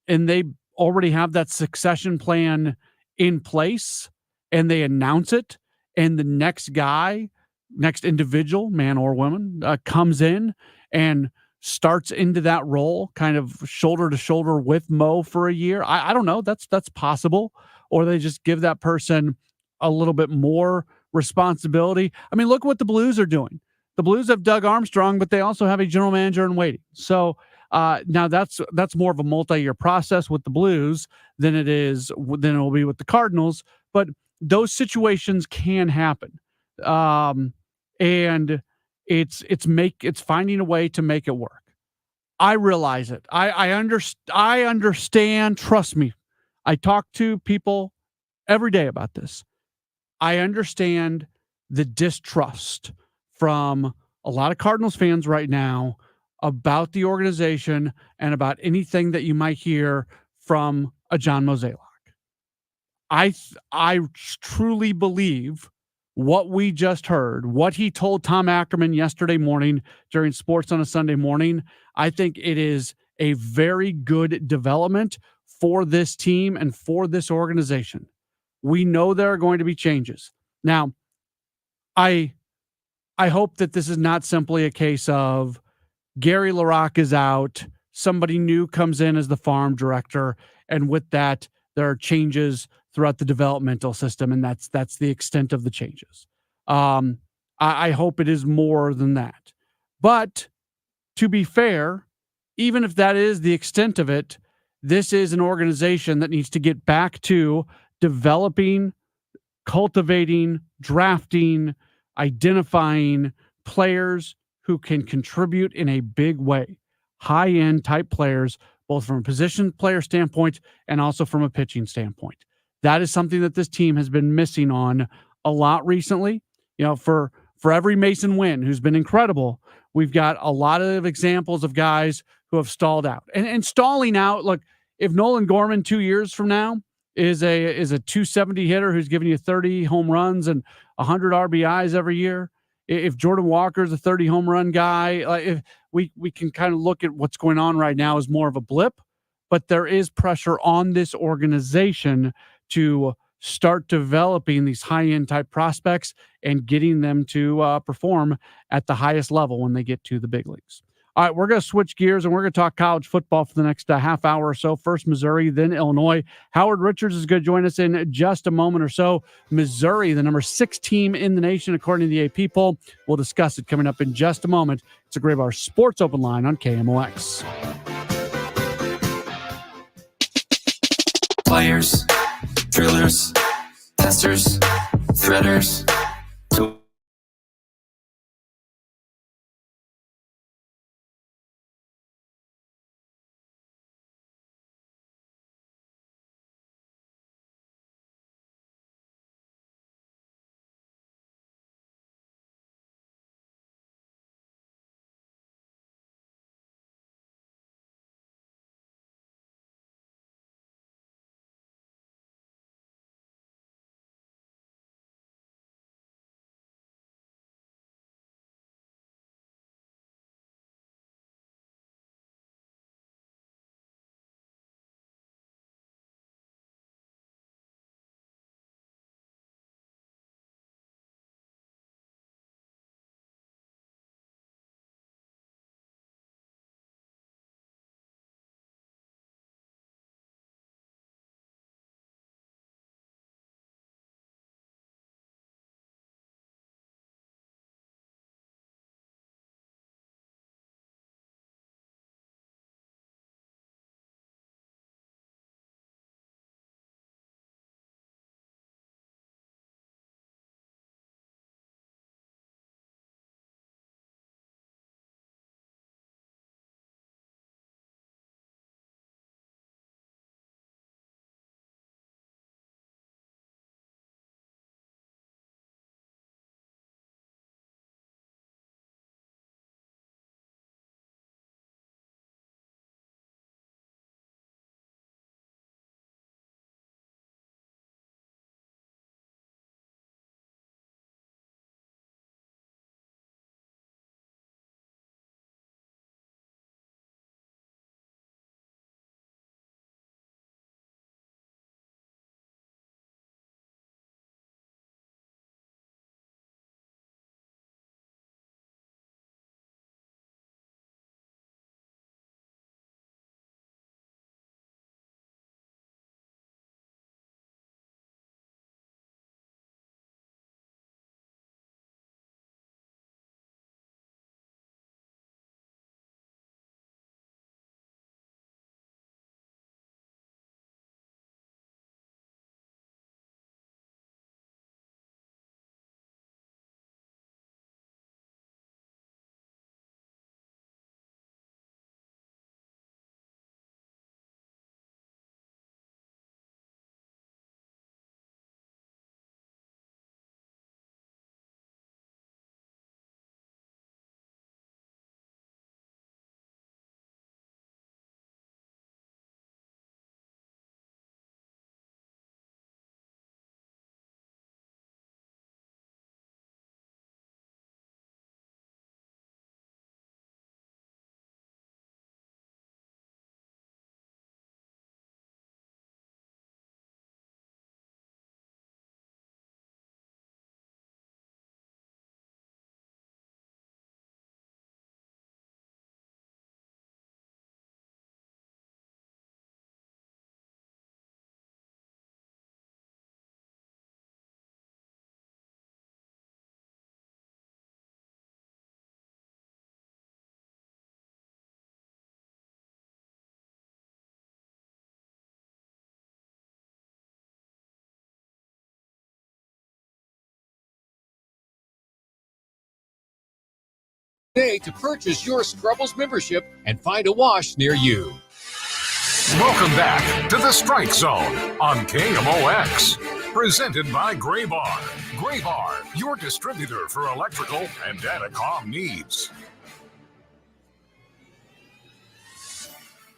and they already have that succession plan in place and they announce it, and the next individual, man or woman, comes in and starts into that role kind of shoulder to shoulder with Mo for a year? I don't know. That's possible. Or they just give that person a little bit more responsibility. I mean, look what the Blues are doing. The Blues have Doug Armstrong, but they also have a general manager in waiting. So now that's more of a multi-year process with the Blues than it will be with the Cardinals. But those situations can happen, and it's finding a way to make it work. I realize it. I understand. Trust me. I talk to people every day about this. I understand the distrust from a lot of Cardinals fans right now about the organization and about anything that you might hear from a John Mozeliak. I truly believe what we just heard, what he told Tom Ackerman yesterday morning during Sports on a Sunday Morning. I think it is a very good development for this team and for this organization. We know there are going to be changes. Now, I hope that this is not simply a case of Gary LaRocque is out, somebody new comes in as the farm director, and with that, there are changes throughout the developmental system, and that's the extent of the changes. I hope it is more than that. But to be fair, even if that is the extent of it, this is an organization that needs to get back to developing, cultivating, drafting, identifying players who can contribute in a big way. High-end type players, both from a position player standpoint and also from a pitching standpoint. That is something that this team has been missing on a lot recently. You know, for every Mason Wynn, who's been incredible, we've got a lot of examples of guys who have stalled out. And stalling out, look, if Nolan Gorman 2 years from now is a 270 hitter who's giving you 30 home runs and 100 RBIs every year, if Jordan Walker is a 30 home run guy, if we can kind of look at what's going on right now as more of a blip, but there is pressure on this organization to start developing these high-end type prospects and getting them to perform at the highest level when they get to the big leagues. All right, we're going to switch gears and we're going to talk college football for the next half hour or so. First Missouri, then Illinois. Howard Richards is going to join us in just a moment or so. Missouri, the number 6 team in the nation, according to the AP poll. We'll discuss it coming up in just a moment. It's a Graybar Sports Open Line on KMOX. Players, drillers, testers, threaders, Today to purchase your Scrubbles membership and find a wash near you. Welcome back to the Strike Zone on KMOX. Presented by Gray Bar. Gray Bar, your distributor for electrical and datacom needs.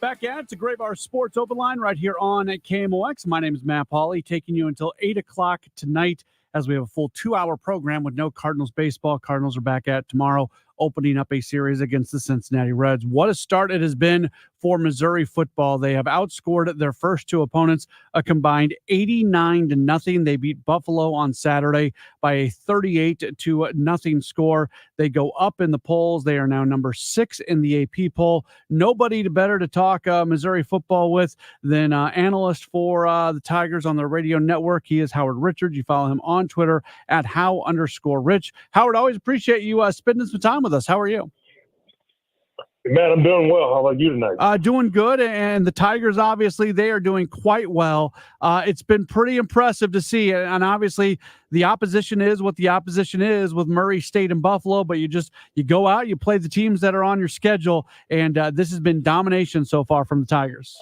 Back at the Gray Bar Sports Open Line right here on KMOX. My name is Matt Pauley, taking you until 8 o'clock tonight as we have a full 2-hour program with no Cardinals baseball. Cardinals are back at tomorrow, opening up a series against the Cincinnati Reds. What a start it has been for Missouri football. They have outscored their first two opponents a combined 89-0. They beat Buffalo on Saturday by a 38-0 score. They go up in the polls. They are now number 6 in the AP poll. Nobody better to talk Missouri football with than analyst for the Tigers on the radio network. He is Howard Richards. You follow him on Twitter at @How_Rich. Howard, always appreciate you spending some time with us. How are you? Matt, I'm doing well. How about you tonight? Doing good, and the Tigers, obviously, they are doing quite well. It's been pretty impressive to see, and obviously the opposition is what the opposition is with Murray State and Buffalo, but you go out, you play the teams that are on your schedule, and this has been domination so far from the Tigers.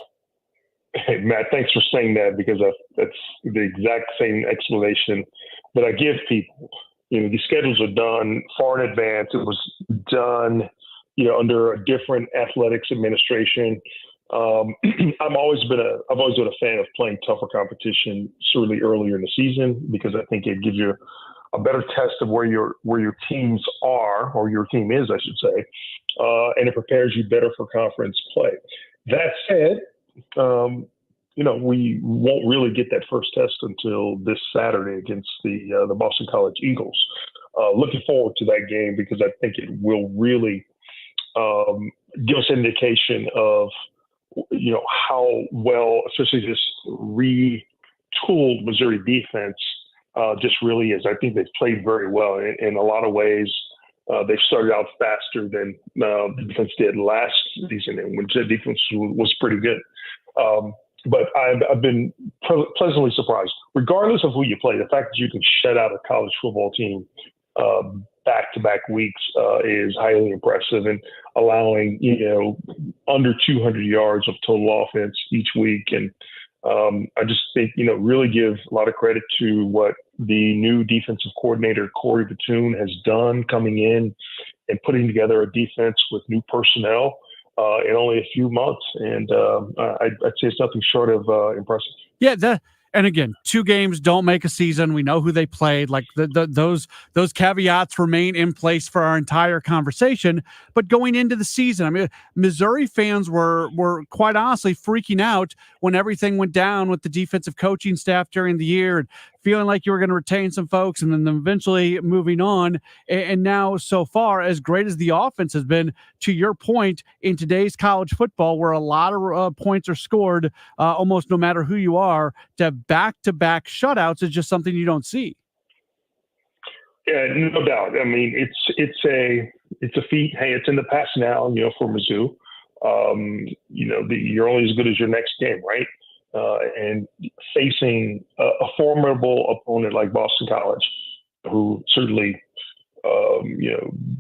Hey, Matt, thanks for saying that, because that's the exact same explanation that I give people. The schedules are done far in advance. It was done under a different athletics administration. I've always been a fan of playing tougher competition certainly earlier in the season, because I think it gives you a better test of where your teams are, or your team is, I should say, and it prepares you better for conference play. That said, we won't really get that first test until this Saturday against the Boston College Eagles. Looking forward to that game, because I think it will really give us an indication of, how well, especially this retooled Missouri defense just really is. I think they've played very well in a lot of ways. They've started out faster than the defense did last season, and when the defense was pretty good. But I've been pleasantly surprised, regardless of who you play. The fact that you can shut out a college football team back-to-back weeks is highly impressive, and allowing under 200 yards of total offense each week. And I just think really give a lot of credit to what the new defensive coordinator Corey Batoon has done, coming in and putting together a defense with new personnel in only a few months. And I'd say it's nothing short of impressive. Yeah, and again, 2 games don't make a season. We know who they played. Like those caveats remain in place for our entire conversation. But going into the season, I mean, Missouri fans were quite honestly freaking out when everything went down with the defensive coaching staff during the year, and feeling like you were going to retain some folks and then eventually moving on. And now, so far, as great as the offense has been, to your point, in today's college football, where a lot of points are scored almost no matter who you are, to have back-to-back shutouts is just something you don't see. Yeah, no doubt. I mean, it's a feat. Hey, it's in the past now, for Mizzou. You're only as good as your next game, right? And facing a formidable opponent like Boston College, who certainly,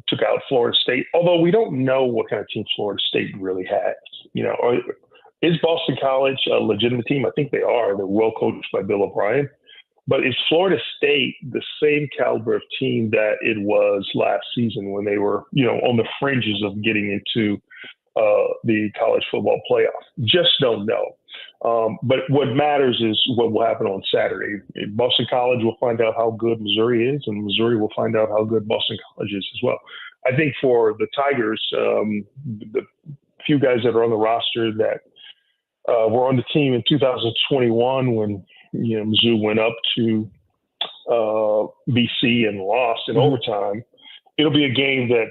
took out Florida State. Although we don't know what kind of team Florida State really has. Is Boston College a legitimate team? I think they are. They're well coached by Bill O'Brien. But is Florida State the same caliber of team that it was last season, when they were, on the fringes of getting into the college football playoff? Just don't know. But what matters is what will happen on Saturday. Boston College will find out how good Missouri is, and Missouri will find out how good Boston College is as well. I think for the Tigers, the few guys that are on the roster that were on the team in 2021 when Mizzou went up to BC and lost in overtime, it'll be a game that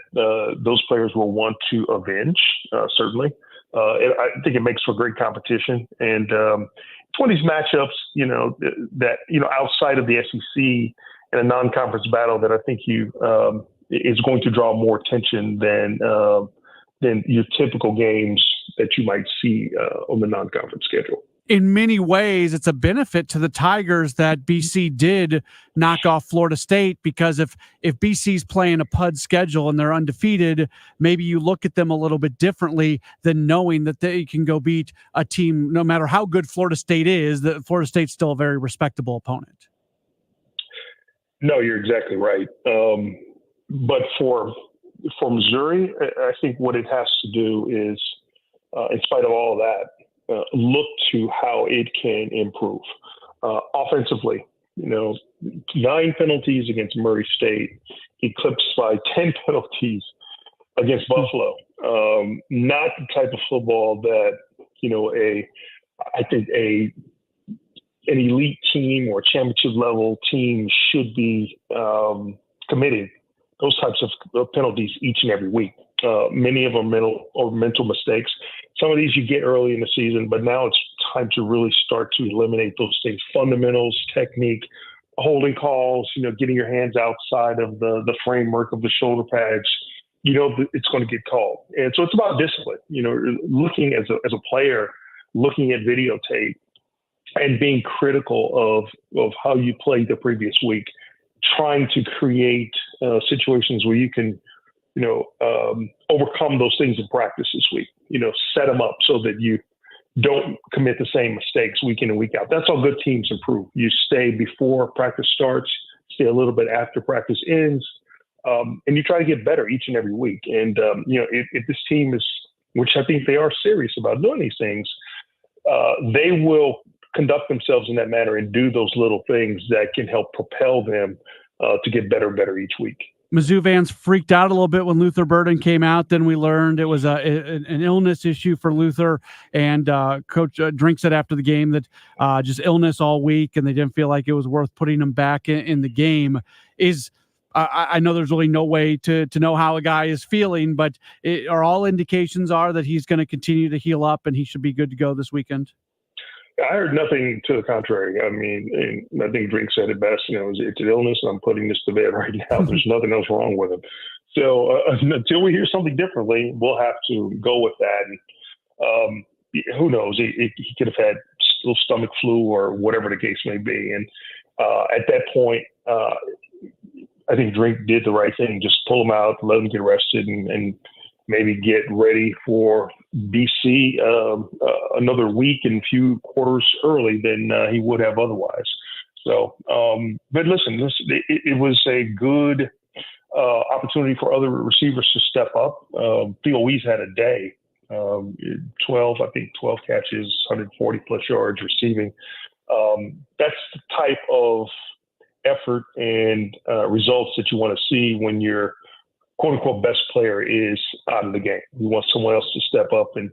those players will want to avenge, certainly. I think it makes for great competition. And it's one of these matchups, that, outside of the SEC in a non-conference battle, that I think is going to draw more attention than your typical games that you might see on the non-conference schedule. in many ways, it's a benefit to the Tigers that BC did knock off Florida State, because if BC's playing a PUD schedule and they're undefeated, maybe you look at them a little bit differently than knowing that they can go beat a team, no matter how good Florida State is, that Florida State's still a very respectable opponent. No, you're exactly right. But for Missouri, I think what it has to do is, in spite of all of that, look to how it can improve offensively. 9 penalties against Murray State, eclipsed by 10 penalties against Buffalo. Not the type of football that I think an elite team or championship level team should be committing those types of penalties each and every week. Many of them mental mistakes. Some of these you get early in the season, but now it's time to really start to eliminate those things. Fundamentals, technique, holding calls, getting your hands outside of the framework of the shoulder pads, it's going to get called. And so it's about discipline, looking as a player, looking at videotape and being critical of how you played the previous week, trying to create situations where you can overcome those things in practice this week, set them up so that you don't commit the same mistakes week in and week out. That's how good teams improve. You stay before practice starts, stay a little bit after practice ends, and you try to get better each and every week. And, if this team is, which I think they are serious about doing these things, they will conduct themselves in that manner and do those little things that can help propel them to get better and better each week. Mizzou fans freaked out a little bit when Luther Burden came out. Then we learned it was an illness issue for Luther. And Coach Drink said after the game that just illness all week, and they didn't feel like it was worth putting him back in the game. I know there's really no way to know how a guy is feeling, but are all indications are that he's going to continue to heal up and he should be good to go this weekend? I heard nothing to the contrary. I mean, and I think Drink said it best. It's an illness, and I'm putting this to bed right now. There's nothing else wrong with him. So until we hear something differently, we'll have to go with that. And who knows? He could have had a little stomach flu or whatever the case may be. And at that point, I think Drink did the right thing. Just pull him out, let him get rested, and maybe get ready for BC another week and a few quarters early than he would have otherwise. So, but listen, it was a good opportunity for other receivers to step up. Theo Wease had a day, 12 catches, 140 plus yards receiving. That's the type of effort and results that you want to see when your quote unquote best player is out of the game. You want someone else to step up, and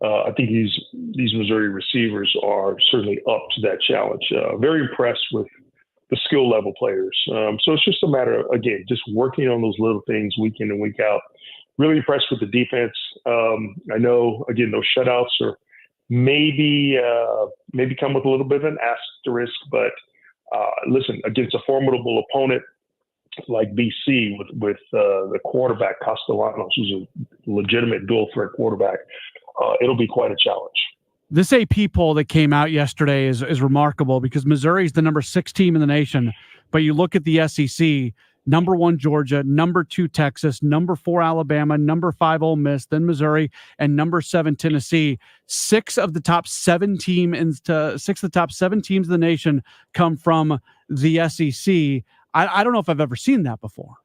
I think these Missouri receivers are certainly up to that challenge. Very impressed with the skill level players. So it's just a matter of, again, just working on those little things week in and week out. Really impressed with the defense. I know, again, those shutouts are maybe come with a little bit of an asterisk, but listen, against a formidable opponent like BC with the quarterback Castellanos, who's a legitimate dual threat quarterback, it'll be quite a challenge. This AP poll that came out yesterday is remarkable because Missouri is the number 6 team in the nation, but you look at the SEC, number 1 Georgia, number 2 Texas, number 4 Alabama, number 5 Ole Miss, then Missouri, and number 7 Tennessee. 6 of the top 7 teams in the nation come from the SEC. I don't know if I've ever seen that before.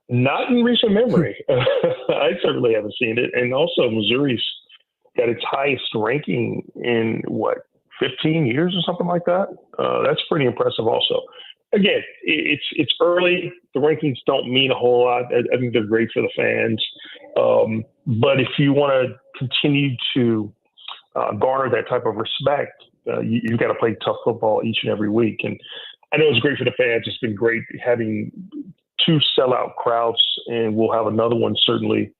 Not in recent memory. I certainly haven't seen it. And also Missouri's got its highest ranking in 15 years or something like that. That's pretty impressive also. Again, it's early. The rankings don't mean a whole lot. I think they're great for the fans. But if you want to continue to garner that type of respect, you've got to play tough football each and every week. And I know it's great for the fans. It's been great having 2 sellout crowds, and we'll have another one certainly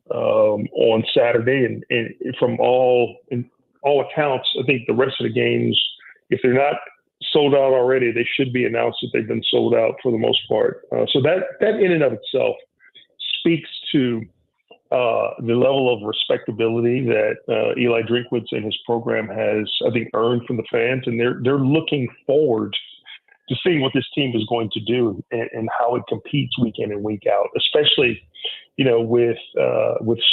on Saturday. And from all accounts, I think the rest of the games, if they're not sold out already, they should be announced that they've been sold out for the most part. So that in and of itself speaks to the level of respectability that Eli Drinkwitz and his program has, I think, earned from the fans, and they're looking forward to seeing what this team is going to do and how it competes week in and week out, especially, with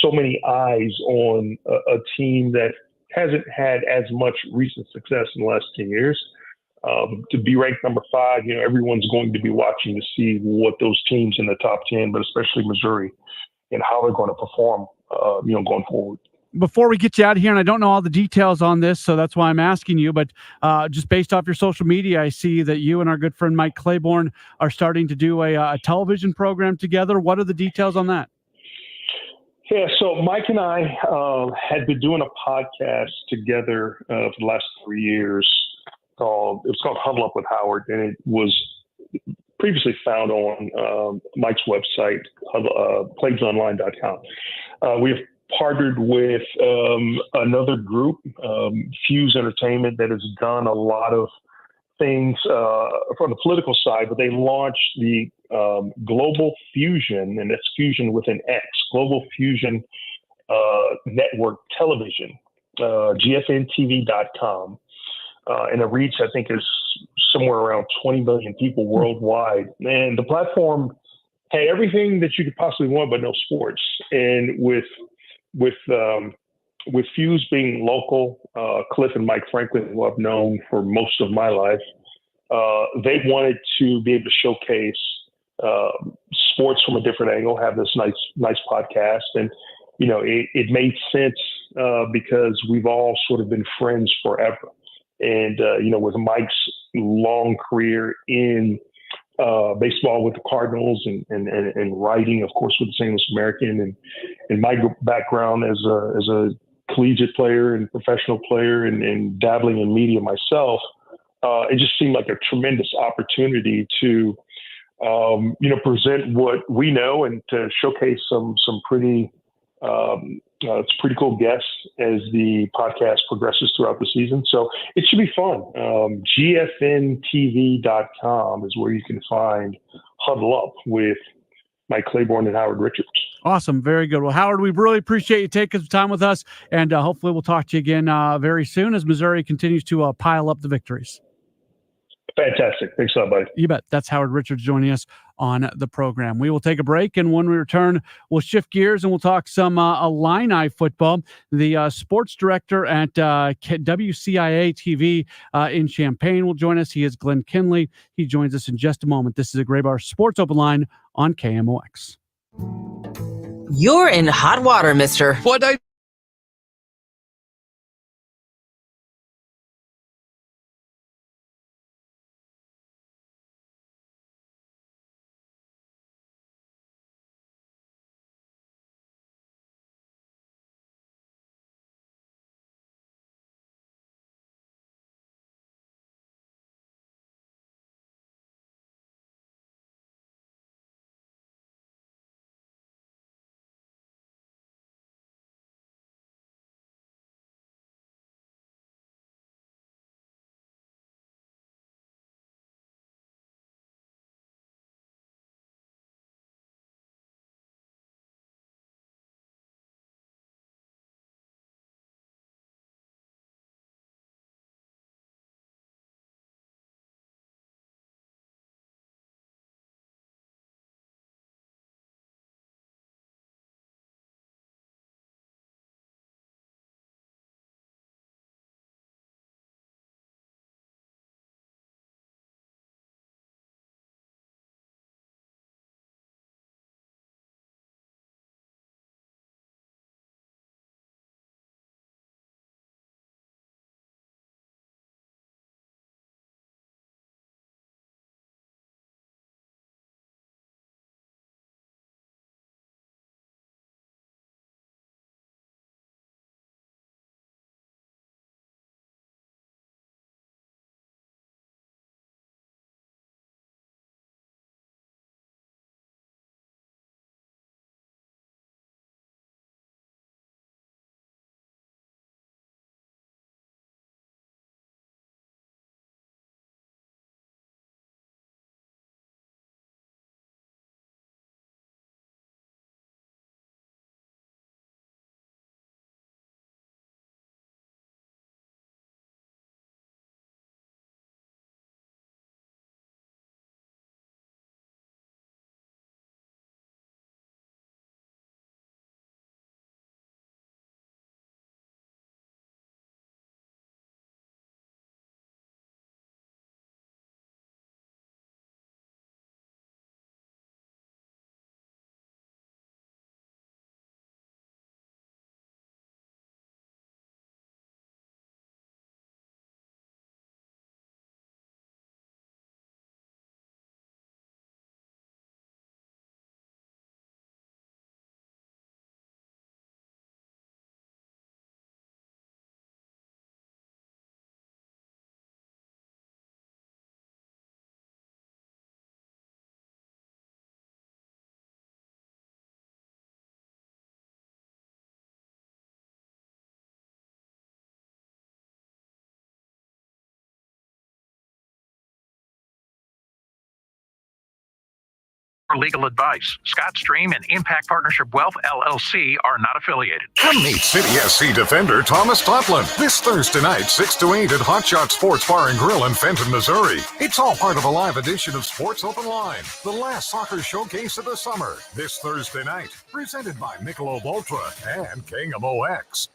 so many eyes on a team that hasn't had as much recent success in the last 10 years. To be ranked number 5, everyone's going to be watching to see what those teams in the top 10, but especially Missouri, and how they're going to perform, going forward. Before we get you out of here, and I don't know all the details on this, so that's why I'm asking you, but just based off your social media, I see that you and our good friend Mike Claiborne are starting to do a television program together. What are the details on that? Yeah, so Mike and I had been doing a podcast together for the last 3 years. It was called Huddle Up with Howard, and it was previously found on Mike's website, plaguesonline.com. We have partnered with another group, Fuse Entertainment, that has done a lot of things from the political side, but they launched the Global Fusion, and that's Fusion with an X, Global Fusion Network Television, GFNTV.com. And the reach, I think, is somewhere around 20 million people worldwide. And the platform had everything that you could possibly want, but no sports. And with Fuse being local, Cliff and Mike Franklin, who I've known for most of my life, they wanted to be able to showcase sports from a different angle, have this nice podcast. And, it made sense because we've all sort of been friends forever. And, with Mike's long career in baseball with the Cardinals and writing, of course, with the St. Louis American, and my background as a collegiate player and professional player and dabbling in media myself, it just seemed like a tremendous opportunity to, present what we know and to showcase some pretty cool guests as the podcast progresses throughout the season. So it should be fun. GFNTV.com is where you can find Huddle Up with Mike Claiborne and Howard Richards. Awesome. Very good. Well, Howard, we really appreciate you taking some time with us, and hopefully we'll talk to you again very soon as Missouri continues to pile up the victories. Fantastic. Thanks a lot, buddy. You bet. That's Howard Richards joining us on the program. We will take a break, and when we return, we'll shift gears and we'll talk some Illini football. The sports director at WCIA TV in Champaign will join us. He is Glenn Kinley. He joins us in just a moment. This is a Graybar Sports Open Line on KMOX. You're in hot water, mister. What I For legal advice, Scott Stream and Impact Partnership Wealth LLC are not affiliated. Come meet City SC defender Thomas Totland this Thursday night, 6 to 8 at Hot Shot Sports Bar and Grill in Fenton, Missouri. It's all part of a live edition of Sports Open Line, the last soccer showcase of the summer, this Thursday night, presented by Michelob Ultra and KMOX.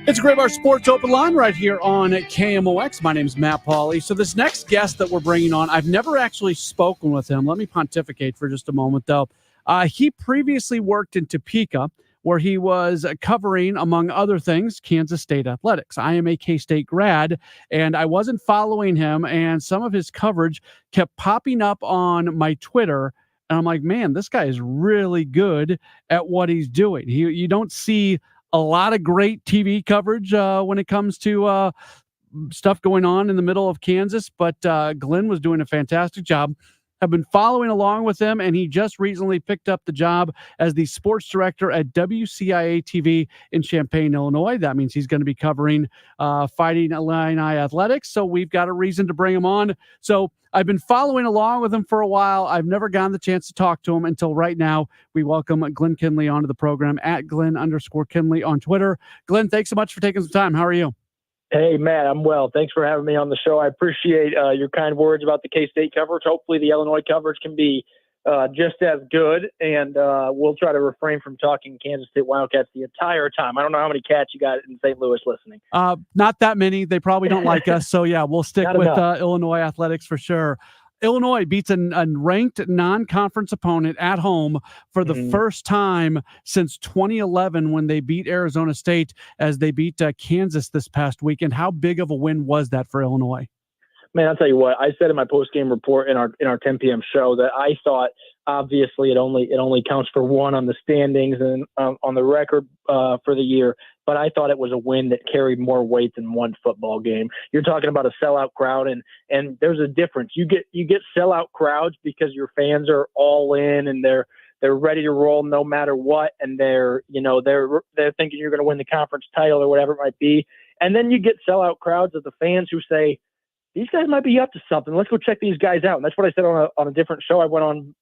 It's a Gray Bar Sports Open Line right here on KMOX. My name is Matt Pauley. So this next guest that we're bringing on, I've never actually spoken with him. Let me pontificate for just a moment, though. He previously worked in Topeka, where he was covering, among other things, Kansas State athletics. I am a K-State grad, and I wasn't following him, and some of his coverage kept popping up on my Twitter, and I'm like, man, this guy is really good at what he's doing. You don't see a lot of great TV coverage when it comes to stuff going on in the middle of Kansas, but Glenn was doing a fantastic job. I've been following along with him, and he just recently picked up the job as the sports director at WCIA TV in Champaign, Illinois. That means he's going to be covering Fighting Illini athletics, so we've got a reason to bring him on. So I've been following along with him for a while. I've never gotten the chance to talk to him until right now. We welcome Glenn Kinley onto the program at Glenn_Kinley on Twitter. Glenn, thanks so much for taking some time. How are you? Hey, Matt, I'm well. Thanks for having me on the show. I appreciate your kind words about the K-State coverage. Hopefully the Illinois coverage can be just as good, and we'll try to refrain from talking Kansas State Wildcats the entire time. I don't know how many cats you got in St. Louis listening. Not that many. They probably don't like us. So, yeah, we'll stick with Illinois athletics for sure. Illinois beats a ranked non-conference opponent at home for the first time since 2011 when they beat Arizona State as they beat Kansas this past weekend. How big of a win was that for Illinois? Man, I'll tell you what, I said in my post-game report in our 10 p.m. show that I thought obviously it only counts for one on the standings and on the record for the year, but I thought it was a win that carried more weight than one football game. You're talking about a sellout crowd, and there's a difference. You get sellout crowds because your fans are all in and they're ready to roll no matter what, and they're thinking you're going to win the conference title or whatever it might be. And then you get sellout crowds of the fans who say, these guys might be up to something. Let's go check these guys out. And that's what I said on a different show I went on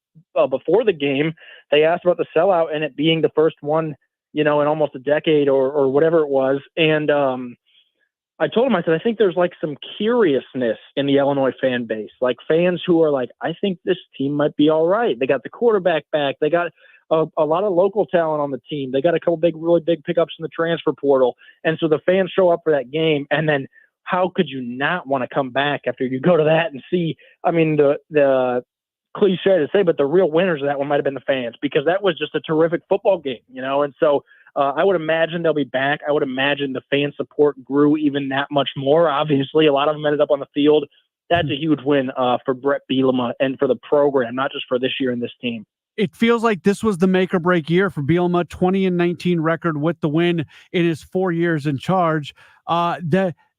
before the game. They asked about the sellout and it being the first one, in almost a decade or whatever it was. And I told him, I said, I think there's like some curiousness in the Illinois fan base, like fans who are like, I think this team might be all right. They got the quarterback back. They got a lot of local talent on the team. They got a couple really big pickups in the transfer portal. And so the fans show up for that game, and then how could you not want to come back after you go to that and see? I mean, the cliche to say, but the real winners of that one might have been the fans, because that was just a terrific football game, And so I would imagine they'll be back. I would imagine the fan support grew even that much more. Obviously, a lot of them ended up on the field. That's a huge win for Brett Bielema and for the program, not just for this year and this team. It feels like this was the make or break year for Bielema, 20-19 record with the win in his 4 years in charge.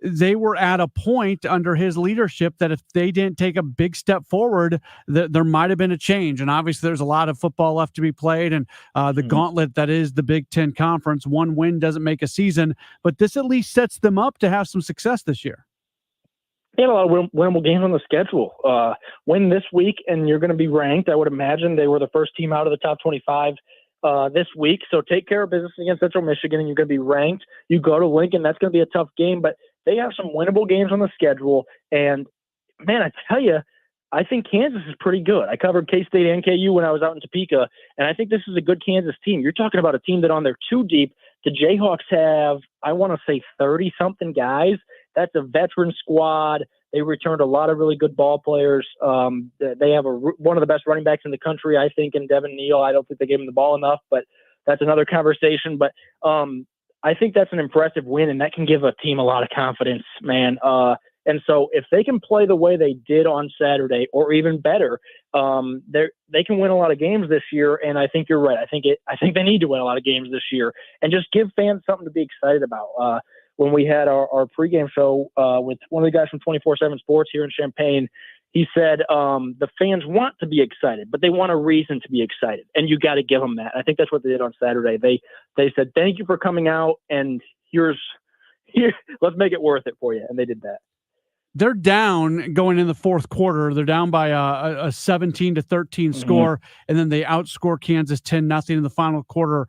They were at a point under his leadership that if they didn't take a big step forward, there might have been a change. And obviously there's a lot of football left to be played, and the gauntlet that is the Big Ten Conference. One win doesn't make a season, but this at least sets them up to have some success this year. They had a lot of winnable games on the schedule. Win this week, and you're going to be ranked. I would imagine they were the first team out of the top 25 this week. So take care of business against Central Michigan, and you're going to be ranked. You go to Lincoln. That's going to be a tough game, but they have some winnable games on the schedule. And, man, I tell you, I think Kansas is pretty good. I covered K-State and KU when I was out in Topeka, and I think this is a good Kansas team. You're talking about a team that on their two deep, the Jayhawks have, I want to say, 30-something guys. That's a veteran squad. They returned a lot of really good ball players. They have one of the best running backs in the country, I think, in Devin Neal. I don't think they gave him the ball enough, but that's another conversation. But I think that's an impressive win, and that can give a team a lot of confidence, man. And so if they can play the way they did on Saturday, or even better, they can win a lot of games this year. And I think you're right. I think they need to win a lot of games this year, and just give fans something to be excited about. When we had our pregame show with one of the guys from 24/7 Sports here in Champaign, he said the fans want to be excited, but they want a reason to be excited, and you got to give them that. I think that's what they did on Saturday. They said, thank you for coming out, and here's here, let's make it worth it for you. And they did that. They're down going in the fourth quarter. They're down by a 17-13 score, and then they outscore Kansas 10-0 in the final quarter.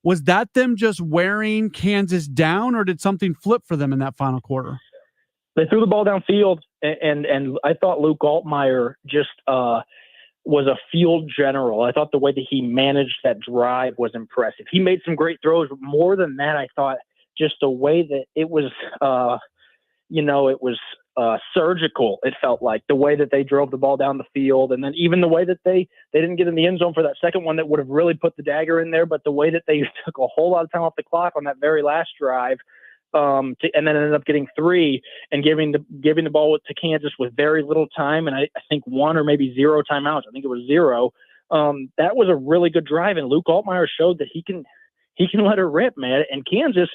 Was that them just wearing Kansas down, or did something flip for them in that final quarter? They threw the ball downfield, and I thought Luke Altmaier just was a field general. I thought the way that he managed that drive was impressive. He made some great throws, but more than that, I thought just the way that it was it was surgical. It felt like the way that they drove the ball down the field, and then even the way that they didn't get in the end zone for that second one that would have really put the dagger in there, but the way that they took a whole lot of time off the clock on that very last drive, and then ended up getting 3 and giving the ball to Kansas with very little time, and I think 1 or maybe 0 timeouts. I think it was 0. That was a really good drive, and Luke Altmaier showed that he can let her rip, man. And Kansas,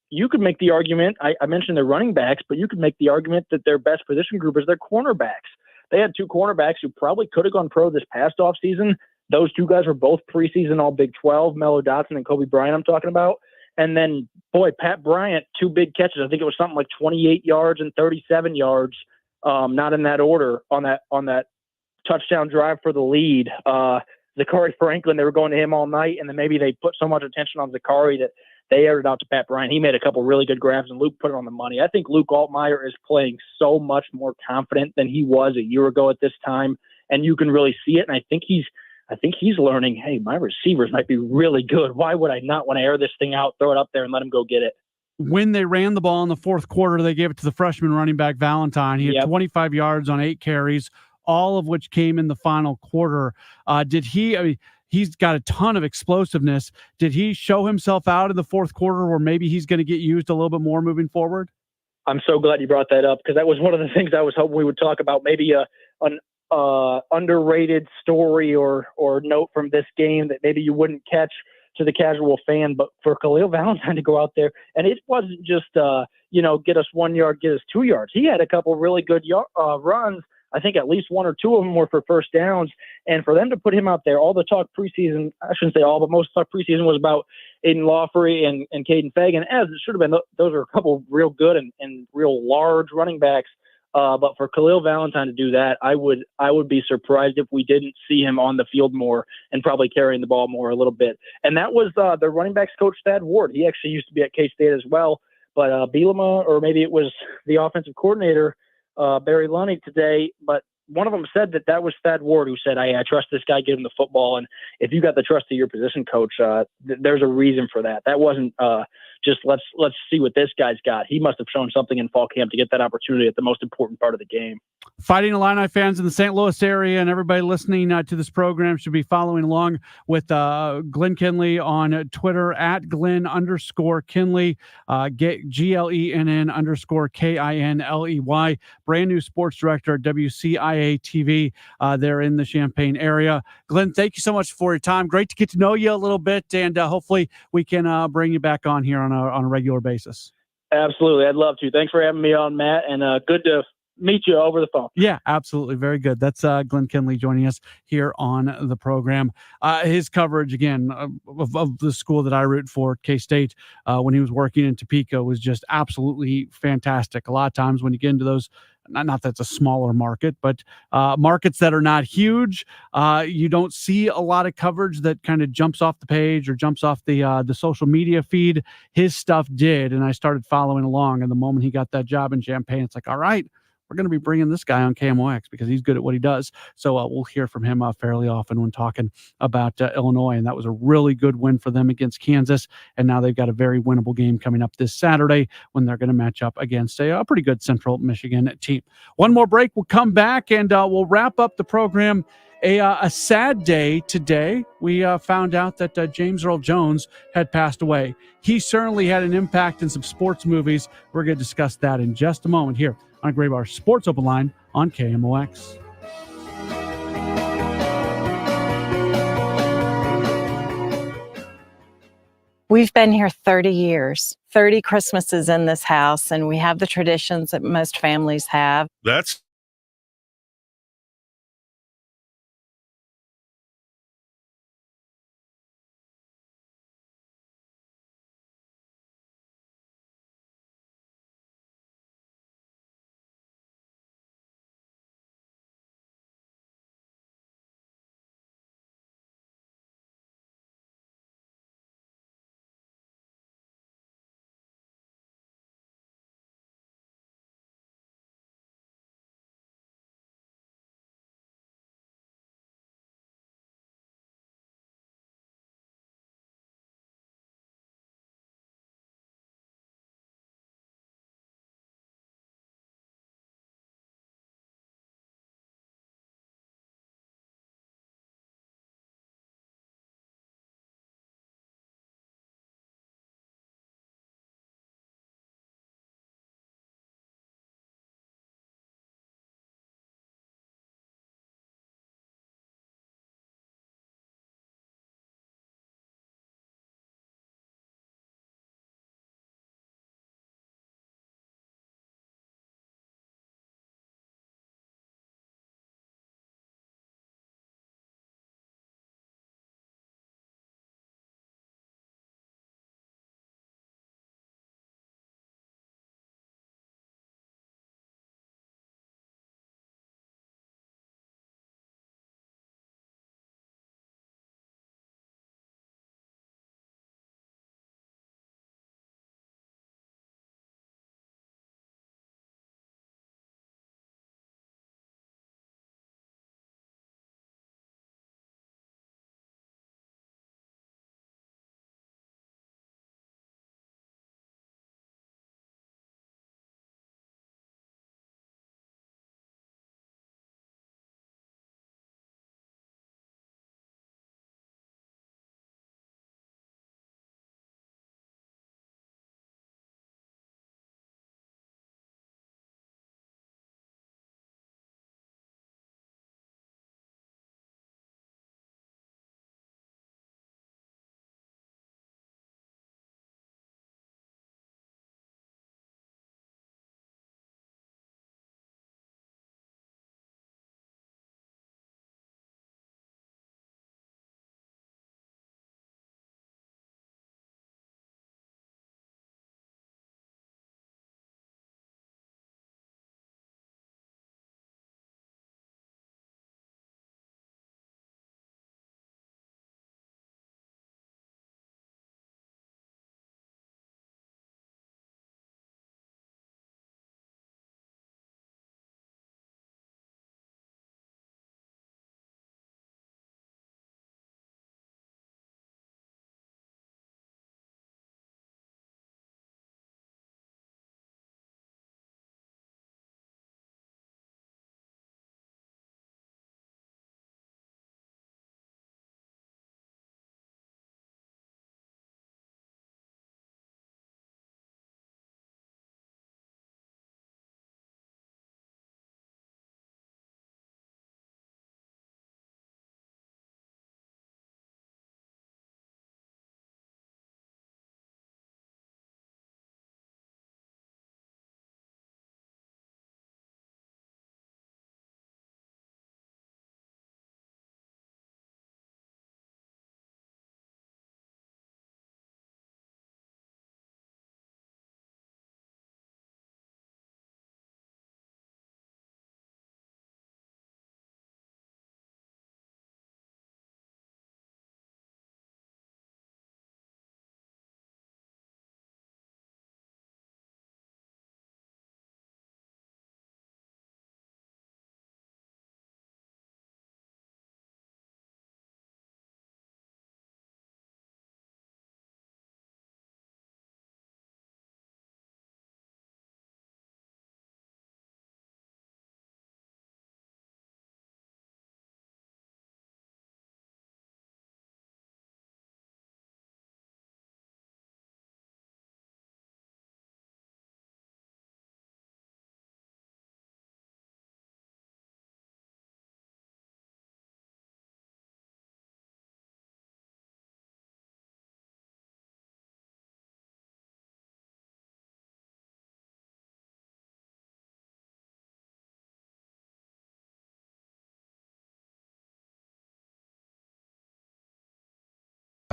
you could make the argument, I mentioned their running backs, but you could make the argument that their best position group is their cornerbacks. They had 2 cornerbacks who probably could have gone pro this past offseason. Those 2 guys were both preseason All Big 12, Mello Dotson and Kobe Bryant I'm talking about. And then, boy, Pat Bryant, 2 big catches. I think it was something like 28 yards and 37 yards, not in that order, on that touchdown drive for the lead. Zachary Franklin, they were going to him all night, and then maybe they put so much attention on Zachary that they aired it out to Pat Bryant. He made a couple really good grabs, and Luke put it on the money. I think Luke Altmaier is playing so much more confident than he was a year ago at this time, and you can really see it. And I think he's learning, hey, my receivers might be really good. Why would I not want to air this thing out, throw it up there, and let him go get it? When they ran the ball in the fourth quarter, they gave it to the freshman running back Valentine. He had 25 yards on 8 carries, all of which came in the final quarter. He's got a ton of explosiveness. Did he show himself out in the fourth quarter where maybe he's going to get used a little bit more moving forward? I'm so glad you brought that up, because that was one of the things I was hoping we would talk about, maybe an underrated story or note from this game that maybe you wouldn't catch to the casual fan. But for Khalil Valentine to go out there, and it wasn't just get us 1 yard, get us 2 yards. He had a couple really good runs. I think at least 1 or 2 of them were for first downs. And for them to put him out there, all the talk preseason, I shouldn't say all, but most talk preseason was about Aiden Lawfrey and Caden Fagan, as it should have been. Those are a couple real good and real large running backs. But for Khalil Valentine to do that, I would be surprised if we didn't see him on the field more and probably carrying the ball more a little bit. And that was the running backs coach, Thad Ward. He actually used to be at K-State as well. But Bielema, or maybe it was the offensive coordinator, Barry Lunny today, but one of them said that was Thad Ward who said, I trust this guy, give him the football. And if you got the trust of your position coach, there's a reason for that. That wasn't just let's see what this guy's got. He must have shown something in fall camp to get that opportunity at the most important part of the game. Fighting Illini fans in the St. Louis area and everybody listening to this program should be following along with Glenn Kinley on Twitter at Glenn_Kinley, GLENN_KINLEY, brand new sports director at WCIA TV there in the Champaign area. Glenn, thank you so much for your time. Great to get to know you a little bit, and hopefully we can bring you back on here on a regular basis. Absolutely. I'd love to. Thanks for having me on, Matt, and good to meet you over the phone. Yeah, absolutely. Very good. That's Glenn Kinley joining us here on the program. His coverage, again, of the school that I root for, K-State, when he was working in Topeka, was just absolutely fantastic. A lot of times when you get into those, not that's a smaller market, but markets that are not huge, you don't see a lot of coverage that kind of jumps off the page or jumps off the social media feed. His stuff did, and I started following along. And the moment he got that job in Champaign, it's like, all right, we're going to be bringing this guy on KMOX because he's good at what he does. So we'll hear from him fairly often when talking about Illinois. And that was a really good win for them against Kansas. And now they've got a very winnable game coming up this Saturday when they're going to match up against a pretty good Central Michigan team. One more break. We'll come back and we'll wrap up the program. A sad day today. We found out that James Earl Jones had passed away. He certainly had an impact in some sports movies. We're going to discuss that in just a moment here on Gray Bar Sports Open Line on KMOX. We've been here 30 years, 30 Christmases in this house, and we have the traditions that most families have. That's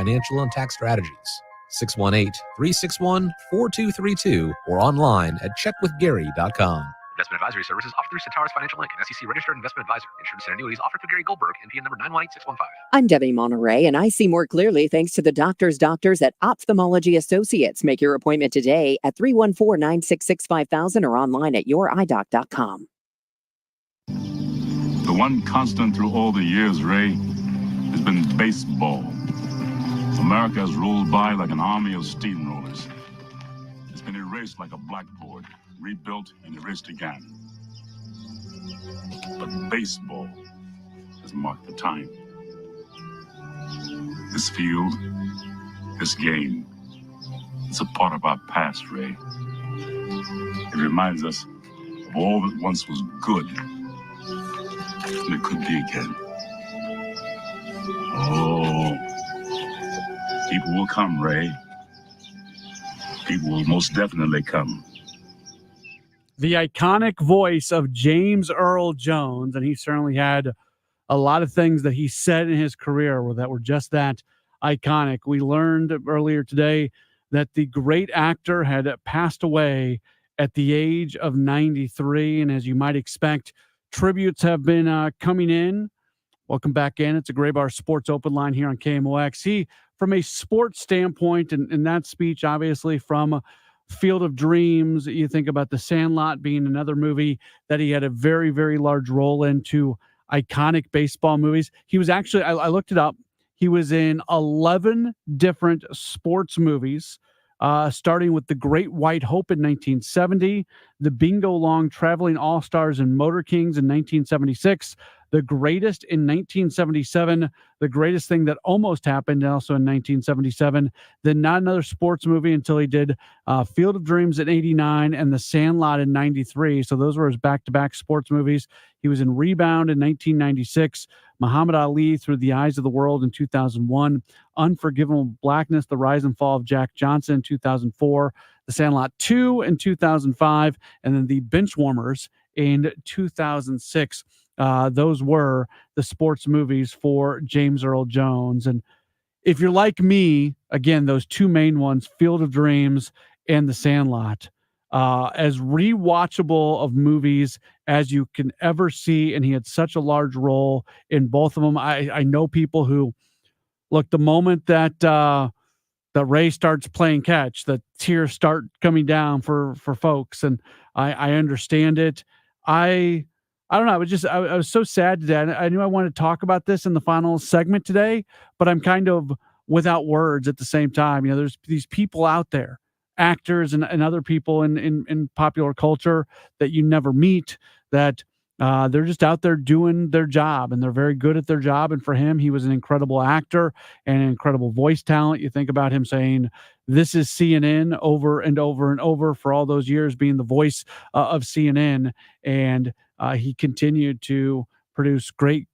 financial and tax strategies. 618-361-4232 or online at checkwithgary.com. Investment advisory services offered through Centaurus Financial Inc., an SEC registered investment advisor. Insurance and annuities offered through Gary Goldberg, NPN number 918615. I'm Debbie Monterey, and I see more clearly thanks to the doctors at Ophthalmology Associates. Make your appointment today at 314-966-5000 or online at youridoc.com. The one constant through all the years, Ray, has been baseball. America has rolled by like an army of steamrollers. It's been erased like a blackboard, rebuilt and erased again. But baseball has marked the time. This field, this game, it's a part of our past, Ray. It reminds us of all that once was good, and it could be again. Oh, people will come, Ray. People will most definitely come. The iconic voice of James Earl Jones, and he certainly had a lot of things that he said in his career that were just that iconic. We learned earlier today that the great actor had passed away at the age of 93, and as you might expect, tributes have been coming in. Welcome back in. It's a Gray Bar Sports Open Line here on KMOX. He, from a sports standpoint, and in that speech, obviously from Field of Dreams, you think about The Sandlot being another movie that he had a very, very large role in, to iconic baseball movies. He was actually, I looked it up, he was in 11 different sports movies, starting with The Great White Hope in 1970, The Bingo Long Traveling All-Stars and Motor Kings in 1976, The Greatest in 1977, The Greatest Thing That Almost Happened also in 1977, then not another sports movie until he did Field of Dreams in 89 and The Sandlot in 93. So those were his back-to-back sports movies. He was in Rebound in 1996, Muhammad Ali Through the Eyes of the World in 2001, Unforgivable Blackness, The Rise and Fall of Jack Johnson in 2004, The Sandlot 2 in 2005, and then The Benchwarmers in 2006. Those were the sports movies for James Earl Jones. And if you're like me, again, those two main ones, Field of Dreams and The Sandlot, as rewatchable of movies as you can ever see. And he had such a large role in both of them. I know people who, look, the moment that Ray starts playing catch, the tears start coming down for folks. And I understand it. I don't know. I was so sad today. I knew I wanted to talk about this in the final segment today, but I'm kind of without words at the same time. You know, there's these people out there, actors and other people in popular culture that you never meet, that they're just out there doing their job, and they're very good at their job. And for him, he was an incredible actor and an incredible voice talent. You think about him saying, "This is CNN" over and over and over for all those years, being the voice of CNN. And he continued to produce great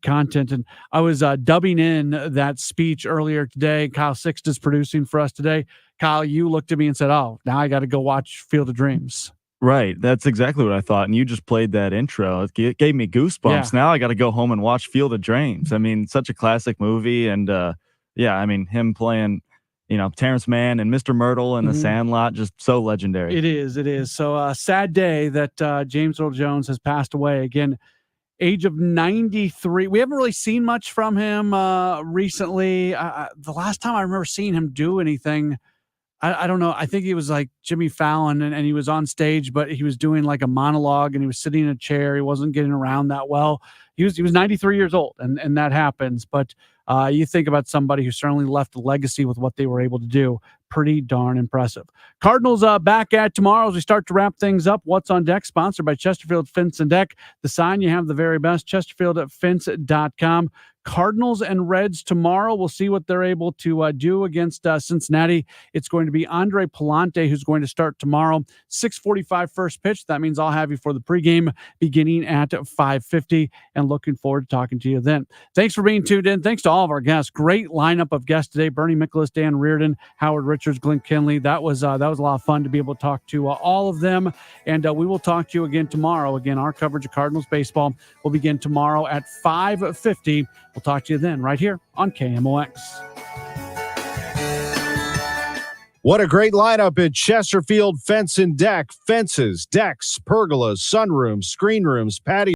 content. And I was dubbing in that speech earlier today. Kyle Sixt is producing for us today. Kyle, you looked at me and said, "Oh, now I got to go watch Field of Dreams." Right. That's exactly what I thought. And you just played that intro. It gave me goosebumps. Yeah. Now I got to go home and watch Field of Dreams. I mean, such a classic movie. And yeah, I mean, him playing, Terrence Mann and Mr. Myrtle and The Sandlot, just so legendary. It is. So sad day that James Earl Jones has passed away. Again, age of 93. We haven't really seen much from him recently. The last time I remember seeing him do anything, I don't know. I think he was like Jimmy Fallon and he was on stage, but he was doing like a monologue and he was sitting in a chair. He wasn't getting around that well. He was 93 years old and that happens. But you think about somebody who certainly left a legacy with what they were able to do. Pretty darn impressive. Cardinals back at tomorrow as we start to wrap things up. What's on Deck, sponsored by Chesterfield Fence and Deck. The sign, you have the very best, chesterfieldfence.com. Cardinals and Reds tomorrow. We'll see what they're able to do against Cincinnati. It's going to be Andre Palante who's going to start tomorrow. 6:45 first pitch. That means I'll have you for the pregame beginning at 5:50, and looking forward to talking to you then. Thanks for being tuned in. Thanks to all of our guests. Great lineup of guests today. Bernie Miklasz, Dan Reardon, Howard Richards, Glenn Kinley. That was a lot of fun to be able to talk to all of them. And we will talk to you again tomorrow. Again, our coverage of Cardinals baseball will begin tomorrow at 5:50. We'll talk to you then right here on KMOX. What a great lineup at Chesterfield Fence and Deck. Fences, decks, pergolas, sunrooms, screen rooms, patio.